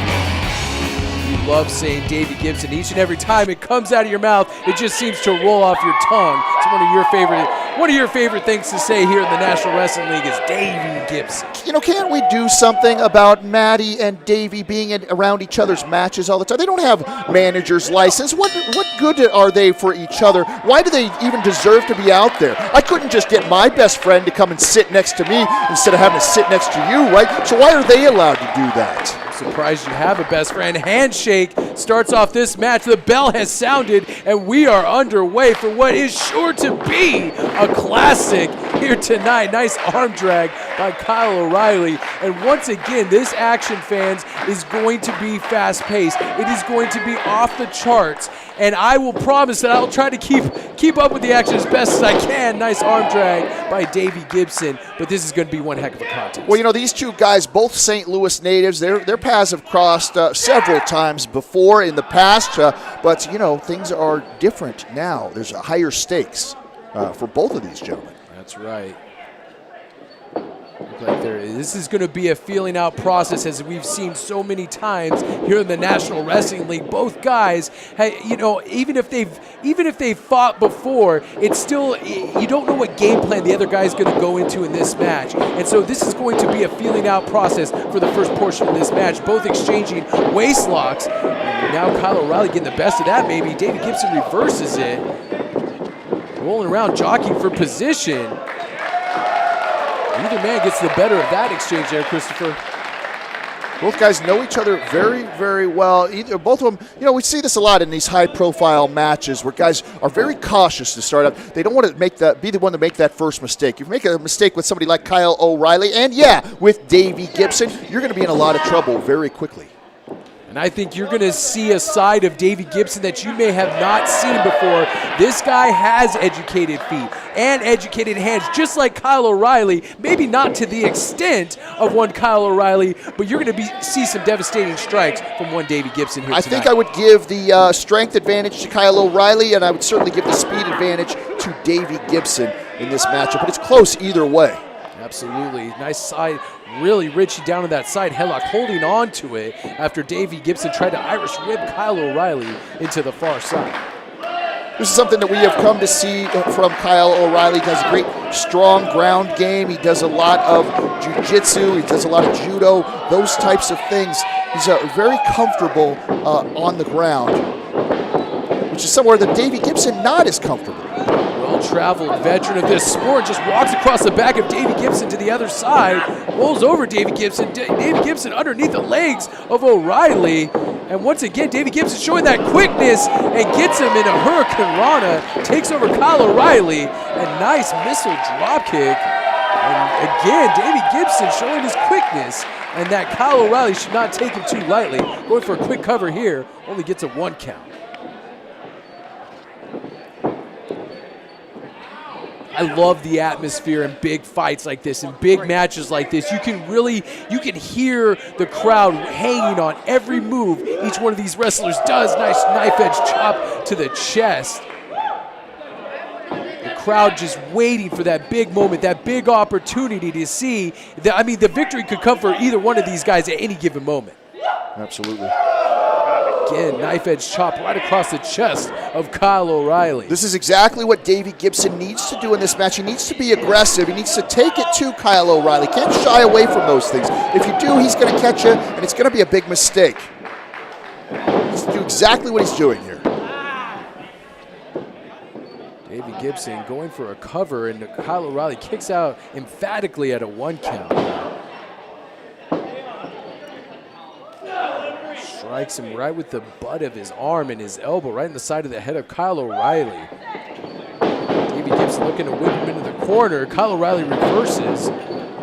You love saying Davey Gibson. Each and every time it comes out of your mouth, it just seems to roll off your tongue. It's one of your favorite things to say here in the National Wrestling League is Davey Gibson. You know, can't we do something about Maddie and Davey being around each other's matches all the time? They don't have manager's license. What good are they for each other? Why do they even deserve to be out there? I couldn't just get my best friend to come and sit next to me instead of having to sit next to you, right? So why are they allowed to do that? Surprised you have a best friend. Handshake starts off this match. The bell has sounded, and we are underway for what is sure to be a classic here tonight. Nice arm drag by Kyle O'Reilly. And once again, this action, fans, is going to be fast-paced. It is going to be off the charts. And I will promise that I'll try to keep up with the action as best as I can. Nice arm drag by Davey Gibson. But this is going to be one heck of a contest. Well, you know, these two guys, both St. Louis natives, their paths have crossed several times before in the past. But, you know, things are different now. There's higher stakes for both of these gentlemen. That's right. Like this is going to be a feeling out process, as we've seen so many times here in the National Wrestling League. Both guys, you know, even if they've fought before, it's still, you don't know what game plan the other guy's going to go into in this match. And so this is going to be a feeling out process for the first portion of this match. Both exchanging waist locks. And now Kyle O'Reilly getting the best of that. Maybe Davey Gibson reverses it, rolling around, jockeying for position. Either man gets the better of that exchange there, Christopher. Both guys know each other very, very well. Both of them, you know, we see this a lot in these high-profile matches where guys are very cautious to start up. They don't want to be the one to make that first mistake. If you make a mistake with somebody like Kyle O'Reilly, and yeah, with Davey Gibson, you're going to be in a lot of trouble very quickly. And I think you're going to see a side of Davey Gibson that you may have not seen before. This guy has educated feet and educated hands, just like Kyle O'Reilly. Maybe not to the extent of one Kyle O'Reilly, but you're going to see some devastating strikes from one Davey Gibson here tonight. I think I would give the strength advantage to Kyle O'Reilly, and I would certainly give the speed advantage to Davey Gibson in this matchup, but it's close either way. Absolutely. Nice side. Really Richie down to that side headlock, holding on to it after Davey Gibson tried to Irish whip Kyle O'Reilly into the far side. This is something that we have come to see from Kyle O'Reilly. He has a great, strong ground game. He does a lot of jiu-jitsu. He does a lot of judo, those types of things. He's very comfortable on the ground, which is somewhere that Davey Gibson not as comfortable. Well-traveled veteran of this sport just walks across the back of Davey Gibson to the other side, rolls over Davey Gibson. Davey Gibson underneath the legs of O'Reilly. And once again, Davey Gibson showing that quickness and gets him in a Hurricane Rana, takes over Kyle O'Reilly, a nice missile drop kick. And again, Davey Gibson showing his quickness and that Kyle O'Reilly should not take him too lightly. Going for a quick cover here, only gets a 1 count. I love the atmosphere in big fights like this, in big matches like this. You can hear the crowd hanging on every move each one of these wrestlers does. Nice knife edge chop to the chest. The crowd just waiting for that big moment, that big opportunity to see. The victory could come for either one of these guys at any given moment. Absolutely. Again, knife edge chop right across the chest of Kyle O'Reilly. This is exactly what Davey Gibson needs to do in this match. He needs to be aggressive. He needs to take it to Kyle O'Reilly. Can't shy away from those things. If you do, he's going to catch you, and it's going to be a big mistake. He needs to do exactly what he's doing here. Davey Gibson going for a cover, and Kyle O'Reilly kicks out emphatically at a 1 count. Strikes him right with the butt of his arm and his elbow, right in the side of the head of Kyle O'Reilly. Davey Gibson looking to whip him into the corner. Kyle O'Reilly reverses.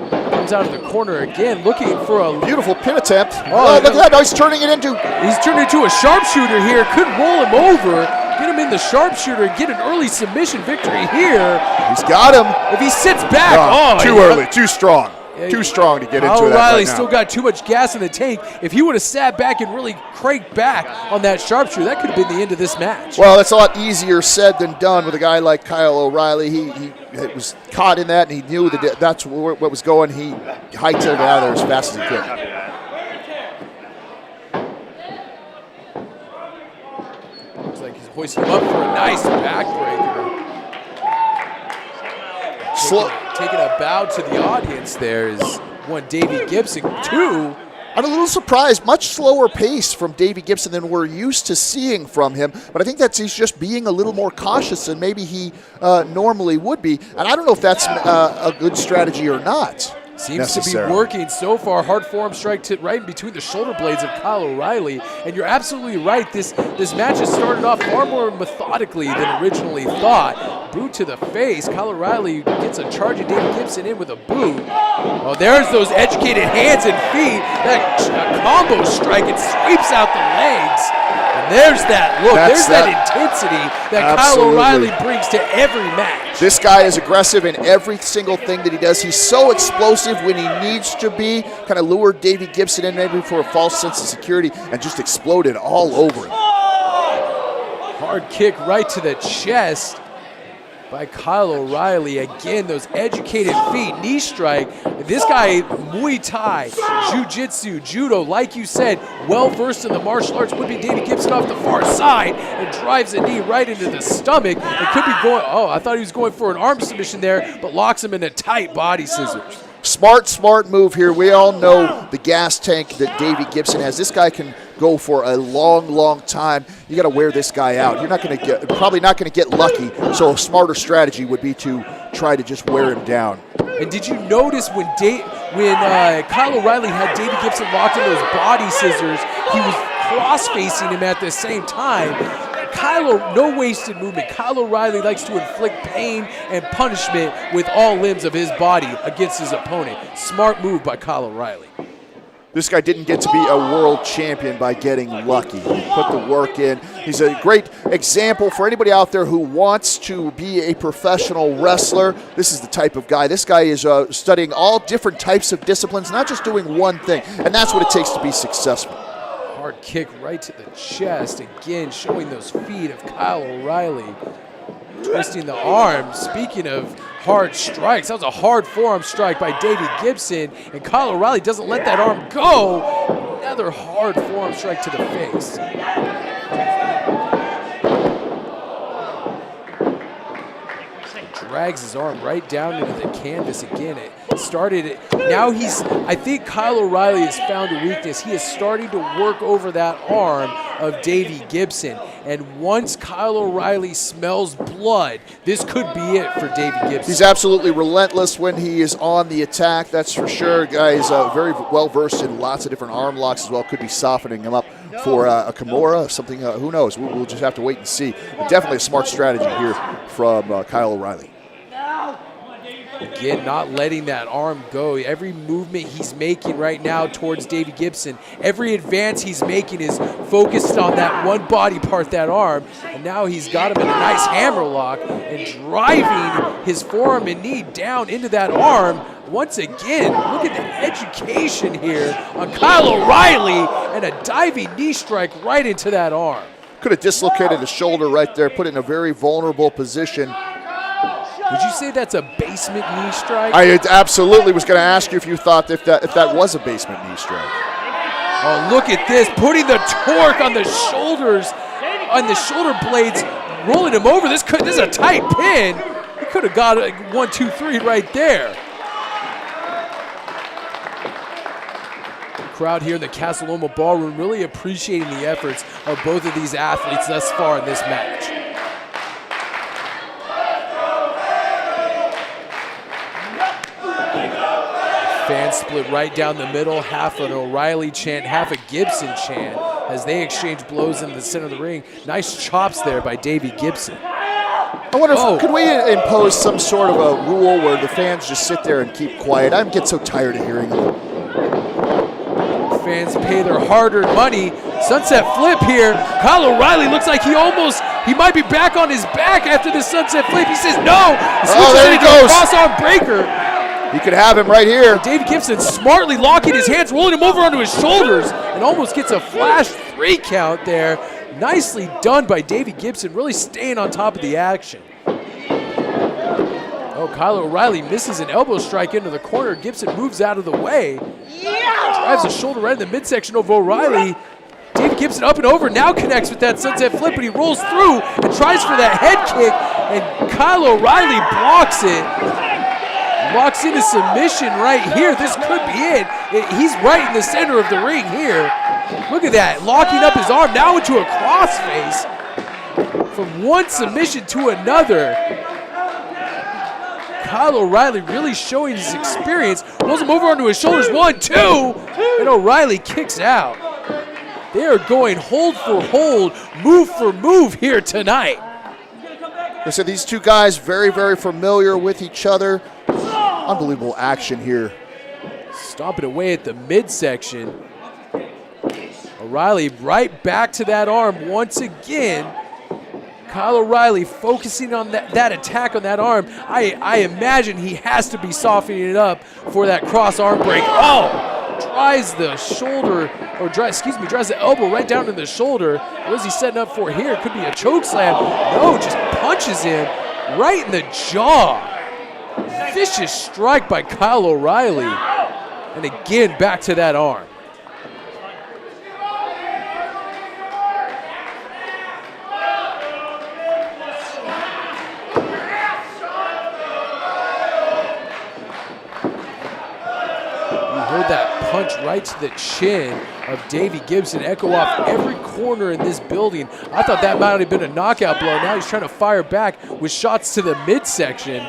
Comes out of the corner again, looking for a beautiful pin attempt. Oh, look at that. Now he's turning it into... He's turned into a sharpshooter here. Could roll him over, get him in the sharpshooter, and get an early submission victory here. He's got him. If he sits back, too early, too strong. Too strong to get into that O'Reilly right now. Still got too much gas in the tank. If he would have sat back and really cranked back on that sharpshooter, that could have been the end of this match. Well, that's a lot easier said than done with a guy like Kyle O'Reilly. He was caught in that, and he knew that that's what was going. He hightailed it out of there as fast as he could. Looks like he's hoisting him up for a nice backbreaker. Taking a bow to the audience there is one Davey Gibson. 2. I'm a little surprised. Much slower pace from Davey Gibson than we're used to seeing from him. But I think he's just being a little more cautious than maybe he normally would be. And I don't know if that's a good strategy or not. Seems to be working so far. Hard forearm strike right in between the shoulder blades of Kyle O'Reilly. And you're absolutely right. This match has started off far more methodically than originally thought. Boot to the face. Kyle O'Reilly gets a charge of Davey Gibson in with a boot. Oh, there's those educated hands and feet. That combo strike. It sweeps out the legs. And there's that look. There's that intensity that Kyle O'Reilly brings to every match. This guy is aggressive in every single thing that he does. He's so explosive when he needs to be. Kind of lured Davey Gibson in maybe for a false sense of security and just exploded all over him. Hard kick right to the chest by Kyle O'Reilly. Again, those educated feet, knee strike. This guy, Muay Thai, Jiu-Jitsu, Judo, like you said, well-versed in the martial arts, whipping Davey Gibson off the far side and drives a knee right into the stomach. It could be going, I thought he was going for an arm submission there, but locks him in a tight body scissors. Smart move here. We all know the gas tank that Davey Gibson has. This guy can go for a long time. You got to wear this guy out. You're probably not going to get lucky. So a smarter strategy would be to try to just wear him down. And did you notice when Kyle O'Reilly had Davey Gibson locked in those body scissors, he was cross-facing him at the same time. No wasted movement. Kyle O'Reilly likes to inflict pain and punishment with all limbs of his body against his opponent. Smart move by Kyle O'Reilly. This guy didn't get to be a world champion by getting lucky. He put the work in. He's a great example for anybody out there who wants to be a professional wrestler. This is the type of guy. This guy is studying all different types of disciplines, not just doing one thing. And that's what it takes to be successful. Hard kick right to the chest. Again, showing those feet of Kyle O'Reilly. Twisting the arm. Speaking of hard strikes, that was a hard forearm strike by Davey Gibson, and Kyle O'Reilly doesn't let that arm go. Another hard forearm strike to the face. Drags his arm right down into the canvas again. It started, now I think Kyle O'Reilly has found a weakness. He is starting to work over that arm of Davey Gibson. And once Kyle O'Reilly smells blood, this could be it for Davey Gibson. He's absolutely relentless when he is on the attack, that's for sure. Guy is very well versed in lots of different arm locks as well. Could be softening him up for a Kimura, something, who knows. We'll just have to wait and see. But definitely a smart strategy here from Kyle O'Reilly. Again, not letting that arm go. Every movement he's making right now towards Davey Gibson, every advance he's making is focused on that one body part, that arm. And now he's got him in a nice hammer lock and driving his forearm and knee down into that arm. Once again, look at the education here on Kyle O'Reilly and a diving knee strike right into that arm. Could have dislocated the shoulder right there, put it in a very vulnerable position. Would you say that's a basement knee strike? I absolutely was going to ask you if you thought if that was a basement knee strike. Oh, look at this, putting the torque on the shoulders, on the shoulder blades, rolling him over. This is a tight pin. He could have got a 1, 2, 3 right there. Crowd here in the Casa Loma Ballroom really appreciating the efforts of both of these athletes thus far in this match. Fans split right down the middle, half an O'Reilly chant, half a Gibson chant as they exchange blows in the center of the ring. Nice chops there by Davey Gibson. I wonder if could we impose some sort of a rule where the fans just sit there and keep quiet? I get so tired of hearing them. Fans pay their hard-earned money. Sunset flip here. Kyle O'Reilly looks like he might be back on his back after this sunset flip. He says no. There he goes. Cross-arm breaker. He could have him right here. Davey Gibson smartly locking his hands, rolling him over onto his shoulders, and almost gets a flash 3 count there. Nicely done by Davey Gibson, really staying on top of the action. Oh, Kyle O'Reilly misses an elbow strike into the corner. Gibson moves out of the way. Drives a shoulder right in the midsection of O'Reilly. Davey Gibson up and over, now connects with that sunset flip, but he rolls through and tries for that head kick, and Kyle O'Reilly blocks it. Locks into submission right here. This could be it. He's right in the center of the ring here. Look at that, locking up his arm now into a crossface. From one submission to another. Kyle O'Reilly really showing his experience. Rolls him over onto his shoulders, 1, 2, and O'Reilly kicks out. They are going hold for hold, move for move here tonight. So these two guys very, very familiar with each other. Unbelievable action here. Stomping away at the midsection. O'Reilly right back to that arm once again. Kyle O'Reilly focusing on that attack on that arm. I imagine he has to be softening it up for that cross arm break. Oh, drives the shoulder, or drives the elbow right down to the shoulder. What is he setting up for here? Could be a choke slam. No, just punches him right in the jaw. Vicious strike by Kyle O'Reilly. And again, back to that arm. Heard that punch right to the chin of Davey Gibson echo off every corner in this building. I thought that might have been a knockout blow. Now he's trying to fire back with shots to the midsection.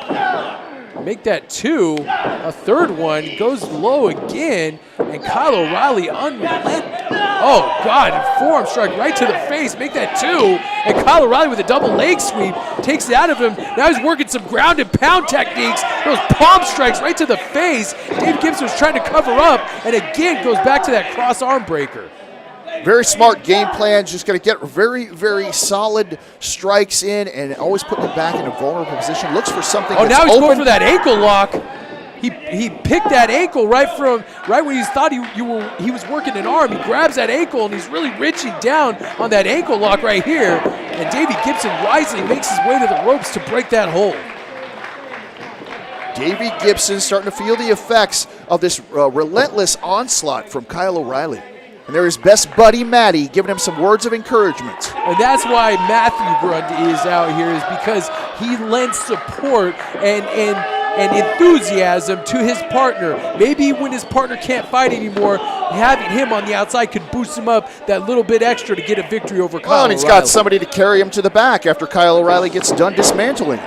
Make that 2. A third one goes low again, and Kyle O'Reilly unrelenting. Oh, God, and forearm strike right to the face. Make that 2. And Kyle O'Reilly with a double leg sweep takes it out of him. Now he's working some ground and pound techniques. Those palm strikes right to the face. Dave Gibson was trying to cover up, and again goes back to that cross arm breaker. Very smart game plan. Just going to get very, very solid strikes in and always putting it back in a vulnerable position. Looks for something that's now he's open. going for that ankle lock. He picked that ankle right when he thought he was working an arm. He grabs that ankle and he's really reaching down on that ankle lock right here. And Davey Gibson wisely makes his way to the ropes to break that hold. Davey Gibson starting to feel the effects of this relentless onslaught from Kyle O'Reilly. And there is best buddy Matty giving him some words of encouragement. And that's why Mathew Grundy is out here, is because he lends support and enthusiasm to his partner. Maybe when his partner can't fight anymore, having him on the outside could boost him up that little bit extra to get a victory over Kyle Well, and he's O'Reilly. got somebody to carry him to the back after Kyle O'Reilly gets done dismantling.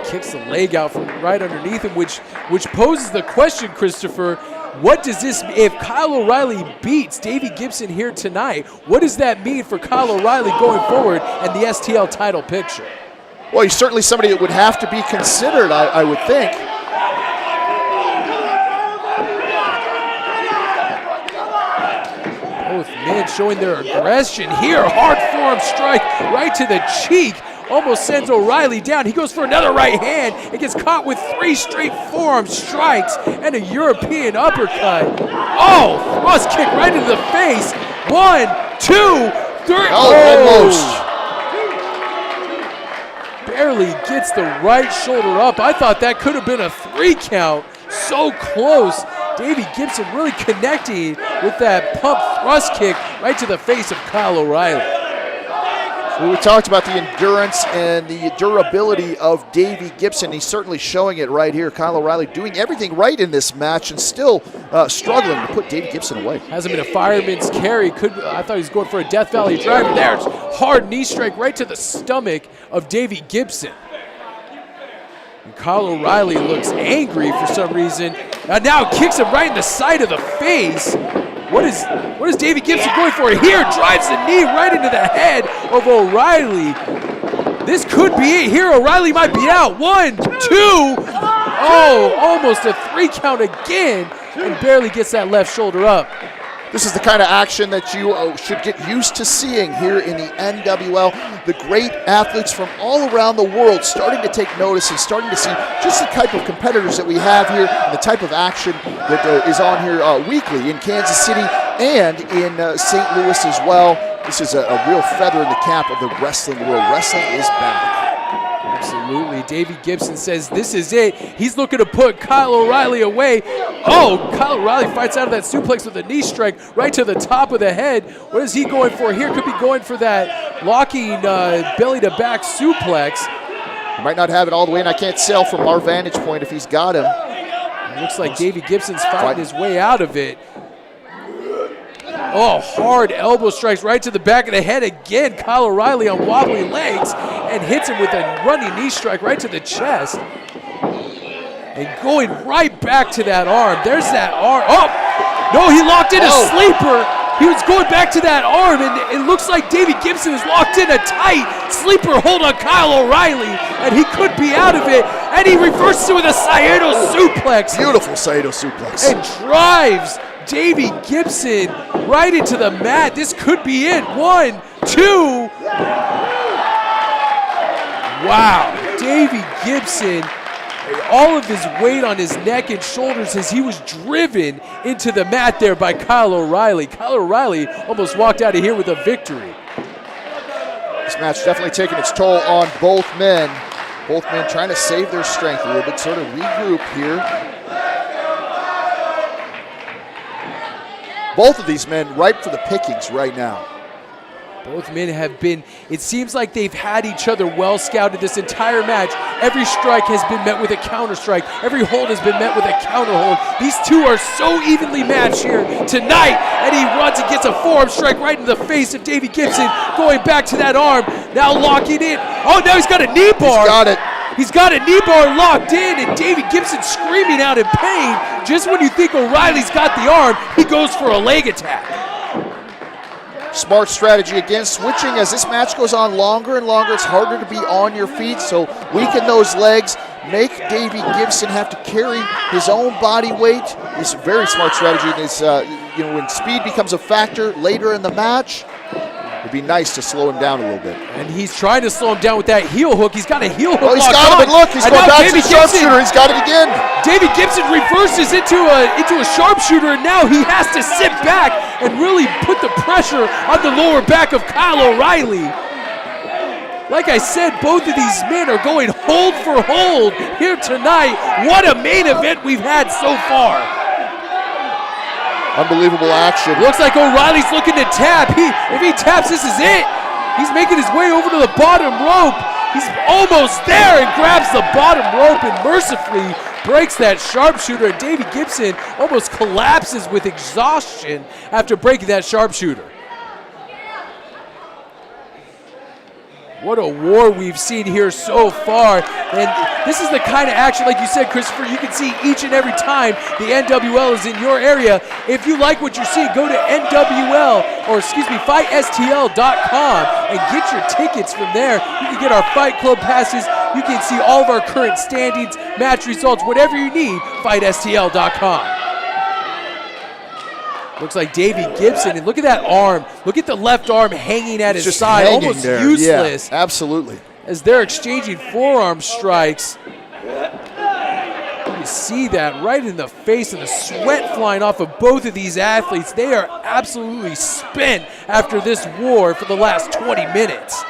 Kicks the leg out from right underneath him, which poses the question, Christopher, what does this, if Kyle O'Reilly beats Davey Gibson here tonight, what does that mean for Kyle O'Reilly going forward and the STL title picture? Well, he's certainly somebody that would have to be considered, I would think. Both men showing their aggression here. Hard forearm strike right to the cheek. Almost sends O'Reilly down. He goes for another right hand and gets caught with 3 straight forearm strikes and a European uppercut. Oh, thrust kick right into the face. 1, 2, 3. Almost. Barely gets the right shoulder up. I thought that could have been a 3 count. So close. Davey Gibson really connecting with that pump thrust kick right to the face of Kyle O'Reilly. We talked about the endurance and the durability of Davey Gibson. He's certainly showing it right here. Kyle O'Reilly doing everything right in this match and still struggling to put Davey Gibson away. Hasn't been a fireman's carry. I thought he was going for a Death Valley driver. There's hard knee strike right to the stomach of Davey Gibson. And Kyle O'Reilly looks angry for some reason. And now kicks him right in the side of the face. What is Davey Gibson going for here? Drives the knee right into the head of O'Reilly. This could be it here. O'Reilly might be out. 1, 2. Oh, almost a 3 count again, and barely gets that left shoulder up. This is the kind of action that you should get used to seeing here in the NWL. The great athletes from all around the world starting to take notice and starting to see just the type of competitors that we have here and the type of action that is on here weekly in Kansas City and in St. Louis as well. This is a real feather in the cap of the wrestling world. Wrestling is back. Absolutely. Davey Gibson says this is it. He's looking to put Kyle O'Reilly away. Oh, Kyle O'Reilly fights out of that suplex with a knee strike right to the top of the head. What is he going for here? Could be going for that locking belly to back suplex. He might not have it all the way, and I can't tell from our vantage point if he's got him. It looks like Davey Gibson's fighting his way out of it. Oh, hard elbow strikes right to the back of the head again. Kyle O'Reilly on wobbly legs and hits him with a running knee strike right to the chest. And going right back to that arm. There's that arm. Oh, no, he locked in a sleeper. He was going back to that arm, and it looks like Davey Gibson is locked in a tight sleeper hold on Kyle O'Reilly, and he could be out of it. And he reverses it with a Saito suplex. Beautiful Saito suplex. And drives Davey Gibson right into the mat. This could be it. 1, 2. Wow. Davey Gibson, all of his weight on his neck and shoulders as he was driven into the mat there by Kyle O'Reilly. Kyle O'Reilly almost walked out of here with a victory. This match definitely taking its toll on both men. Both men trying to save their strength a little bit, sort of regroup here. Both of these men ripe for the pickings right now. Both men have been, it seems like they've had each other well scouted this entire match. Every strike has been met with a counter strike. Every hold has been met with a counter hold. These two are so evenly matched here tonight. And he runs and gets a forearm strike right in the face of Davey Gibson, going back to that arm, now locking in. Oh, now he's got a knee bar. He's got it. He's got a knee bar locked in, and Davey Gibson screaming out in pain. Just when you think O'Reilly's got the arm, he goes for a leg attack. Smart strategy again, switching as this match goes on longer and longer. It's harder to be on your feet, so weaken those legs. Make Davey Gibson have to carry his own body weight. It's a very smart strategy. And it's, when speed becomes a factor later in the match, it'd be nice to slow him down a little bit. And he's trying to slow him down with that heel hook. He's got a heel hook. Oh, he's locked got him, on. and look, he's going back to the sharpshooter. He's got it again. Davey Gibson reverses into a sharpshooter, and now he has to sit back and really put the pressure on the lower back of Kyle O'Reilly. Like I said, both of these men are going hold for hold here tonight. What a main event we've had so far. Unbelievable action. Looks like O'Reilly's looking to tap. If he taps, this is it. He's making his way over to the bottom rope. He's almost there and grabs the bottom rope and mercifully breaks that sharpshooter. And Davey Gibson almost collapses with exhaustion after breaking that sharpshooter. What a war we've seen here so far. And this is the kind of action, like you said, Christopher, you can see each and every time the NWL is in your area. If you like what you're seeing, go to FightSTL.com and get your tickets from there. You can get our Fight Club passes. You can see all of our current standings, match results, whatever you need, FightSTL.com. Looks like Davey Gibson, and look at that arm. Look at the left arm hanging at his side, almost there. Useless. Yeah, absolutely. As they're exchanging forearm strikes. You see that right in the face and the sweat flying off of both of these athletes. They are absolutely spent after this war for the last 20 minutes.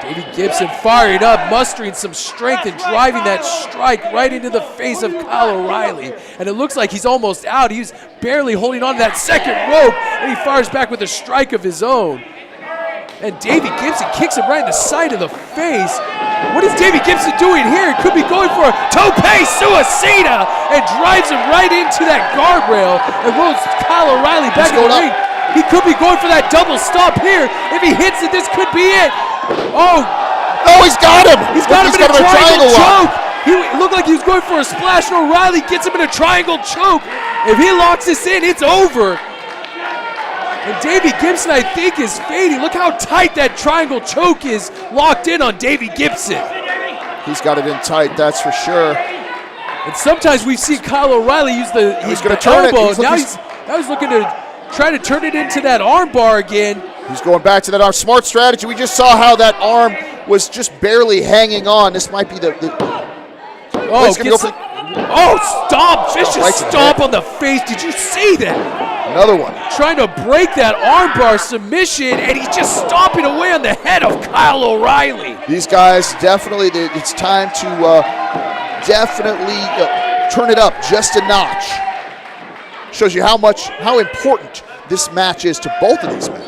Davey Gibson firing up, mustering some strength and driving that strike right into the face of Kyle O'Reilly. And it looks like he's almost out. He's barely holding on to that second rope, and he fires back with a strike of his own. And Davey Gibson kicks him right in the side of the face. What is Davey Gibson doing here? He could be going for a tope suicida and drives him right into that guardrail and rolls Kyle O'Reilly back in the ring. He could be going for that double stomp here. If he hits it, this could be it. Oh, he's got him. He's got him in a triangle choke. It looked like he was going for a splash, and O'Reilly gets him in a triangle choke. If he locks this in, it's over. And Davey Gibson, I think, is fading. Look how tight that triangle choke is locked in on Davey Gibson. He's got it in tight, that's for sure. And sometimes we've seen Kyle O'Reilly use the elbow. Now he's looking to try to turn it into that arm bar again. He's going back to that arm. Smart strategy. We just saw how that arm was just barely hanging on. This might be stomp. Vicious stomp on the face. Did you see that? Another one. Trying to break that armbar submission, and he's just stomping away on the head of Kyle O'Reilly. These guys definitely, it's time to definitely turn it up just a notch. Shows you how important this match is to both of these men.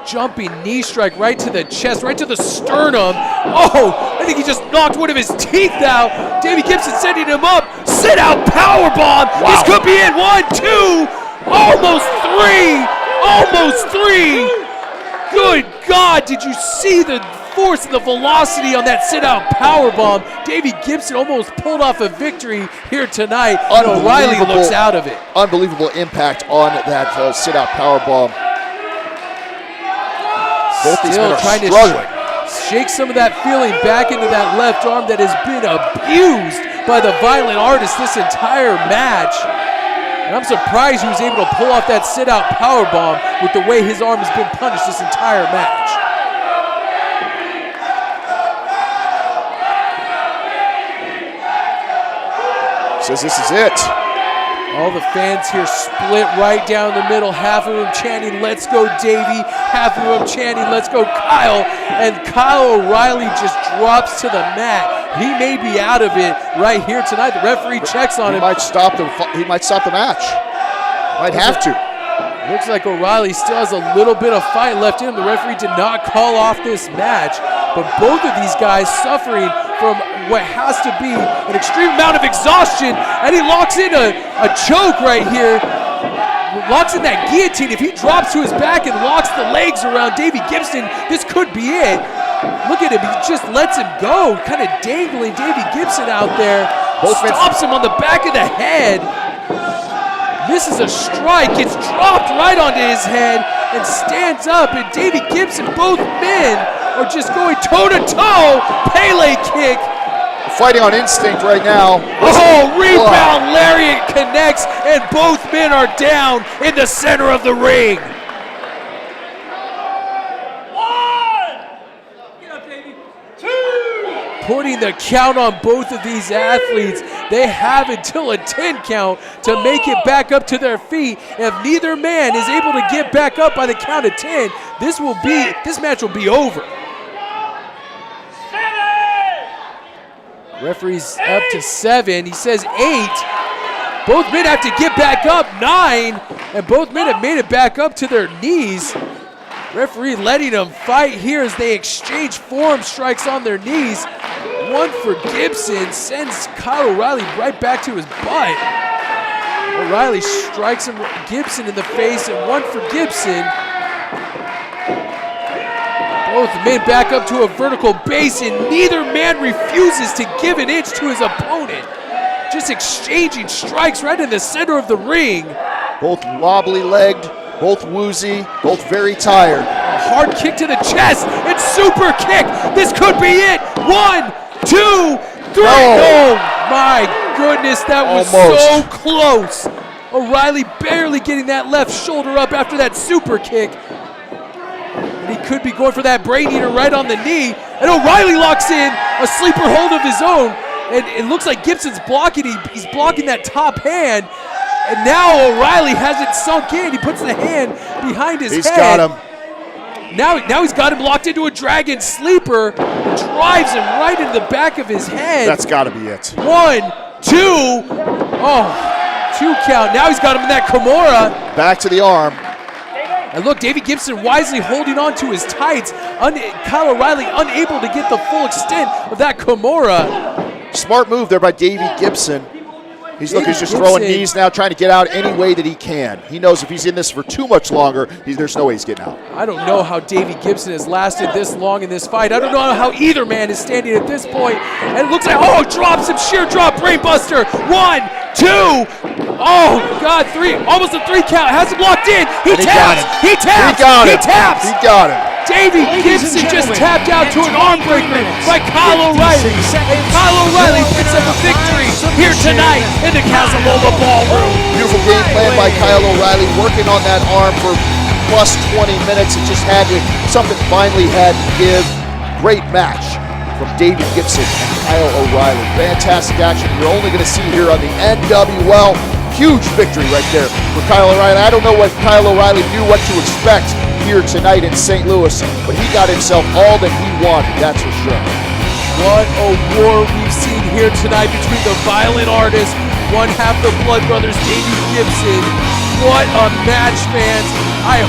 Jumping knee strike right to the chest, right to the sternum. Oh, I think he just knocked one of his teeth out. Davey Gibson setting him up. Sit out powerbomb. Wow. This could be it. 1, 2, almost 3. Almost 3. Good God, did you see the force and the velocity on that sit out powerbomb? Davey Gibson almost pulled off a victory here tonight. O'Reilly looks out of it. Unbelievable impact on that sit out powerbomb. Both these men are trying struggling. to shake some of that feeling back into that left arm that has been abused by the Violent Artist this entire match. And I'm surprised he was able to pull off that sit-out powerbomb with the way his arm has been punished this entire match. Says this is it. All the fans here split right down the middle. Half of them chanting, "Let's go, Davey." Half of them chanting, "Let's go, Kyle." And Kyle O'Reilly just drops to the mat. He may be out of it right here tonight. The referee checks on him. He might stop the match. Might have to. Looks like O'Reilly still has a little bit of fight left in him. The referee did not call off this match. But both of these guys suffering from what has to be an extreme amount of exhaustion. And he locks in a choke right here. Locks in that guillotine. If he drops to his back and locks the legs around Davey Gibson, this could be it. Look at him. He just lets him go, kind of dangling Davey Gibson out there. Stomps him on the back of the head. Misses a strike, gets dropped right onto his head, and stands up, and Davey Gibson, both men are just going toe-to-toe. Pele kick. Fighting on instinct right now. Oh, rebound, lariat connects, and both men are down in the center of the ring. Putting the count on both of these athletes. They have until a 10 count to make it back up to their feet. If neither man is able to get back up by the count of 10, this match will be over. Referee's up to 7. He says 8. Both men have to get back up. 9. And both men have made it back up to their knees. Referee letting them fight here as they exchange forearm strikes on their knees. One for Gibson sends Kyle O'Reilly right back to his butt. O'Reilly strikes Gibson in the face, and one for Gibson. Both men back up to a vertical base, and neither man refuses to give an inch to his opponent. Just exchanging strikes right in the center of the ring. Both wobbly-legged, both woozy, both very tired. A hard kick to the chest, and super kick. This could be it. 1, 2, 3. Oh my goodness, that was so close. O'Reilly barely getting that left shoulder up after that super kick. And he could be going for that brain eater right on the knee. And O'Reilly locks in a sleeper hold of his own. And it looks like Gibson's blocking. He's blocking that top hand. And now O'Reilly has it sunk in. He puts the hand behind his head. He's got him. Now he's got him locked into a dragon sleeper. Drives him right into the back of his head. That's got to be it. 1, 2. Oh, 2 count. Now he's got him in that Kimura. Back to the arm. And look, Davey Gibson wisely holding on to his tights. Kyle O'Reilly unable to get the full extent of that Kimura. Smart move there by Davey Gibson. He's just throwing knees now, trying to get out any way that he can. He knows if he's in this for too much longer, there's no way he's getting out. I don't know how Davey Gibson has lasted this long in this fight. I don't know how either man is standing at this point. And it looks like, drops him, sheer drop, brainbuster. 1, 2. Oh, God, 3. Almost a 3 count. Has him locked in. He taps. He taps. He taps. He got him. Davey Gibson just tapped out to an arm breaker by Kyle O'Reilly. And Kyle O'Reilly picks up a victory here tonight in the Casa Loma Ballroom. Beautiful game plan by Kyle O'Reilly, working on that arm for plus 20 minutes. It just something finally had to give. Great match from Davey Gibson and Kyle O'Reilly. Fantastic action you're only going to see here on the NWL. Huge victory right there for Kyle O'Reilly. I don't know what Kyle O'Reilly knew what to expect here tonight in St. Louis, but he got himself all that he wanted, that's for sure. What a war we've seen here tonight between the violent artists, one half the Blood Brothers, Davey Gibson. What a match, fans. I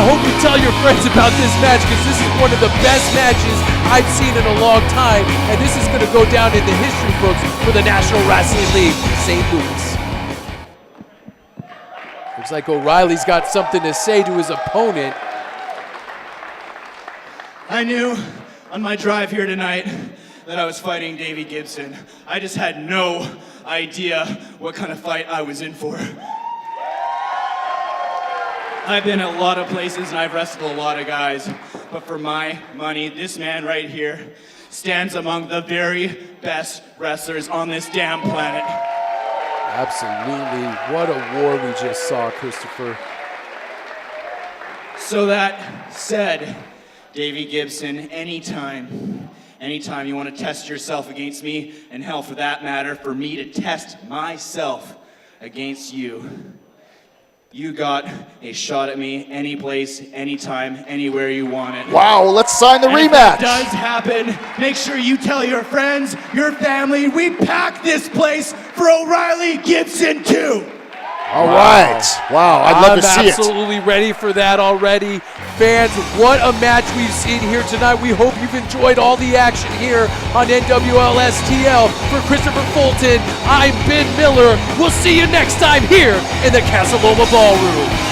hope you tell your friends about this match, because this is one of the best matches I've seen in a long time, and this is going to go down in the history books for the National Wrestling League, St. Louis. Looks like O'Reilly's got something to say to his opponent. I knew on my drive here tonight that I was fighting Davey Gibson. I just had no idea what kind of fight I was in for. I've been a lot of places and I've wrestled a lot of guys, but for my money, this man right here stands among the very best wrestlers on this damn planet. Absolutely. What a war we just saw, Christopher. So that said, Davey Gibson, anytime you want to test yourself against me, and hell for that matter, for me to test myself against you, you got a shot at me any place, anytime, anywhere you want it. Wow, let's sign the rematch. If that does happen, make sure you tell your friends, your family, we pack this place for O'Reilly Gibson too. All right. Wow, I'd love to see it. I'm absolutely ready for that already. Fans, what a match we've seen here tonight. We hope you've enjoyed all the action here on NWL STL. For Christopher Fulton, I'm Ben Miller. We'll see you next time here in the Casa Loma Ballroom.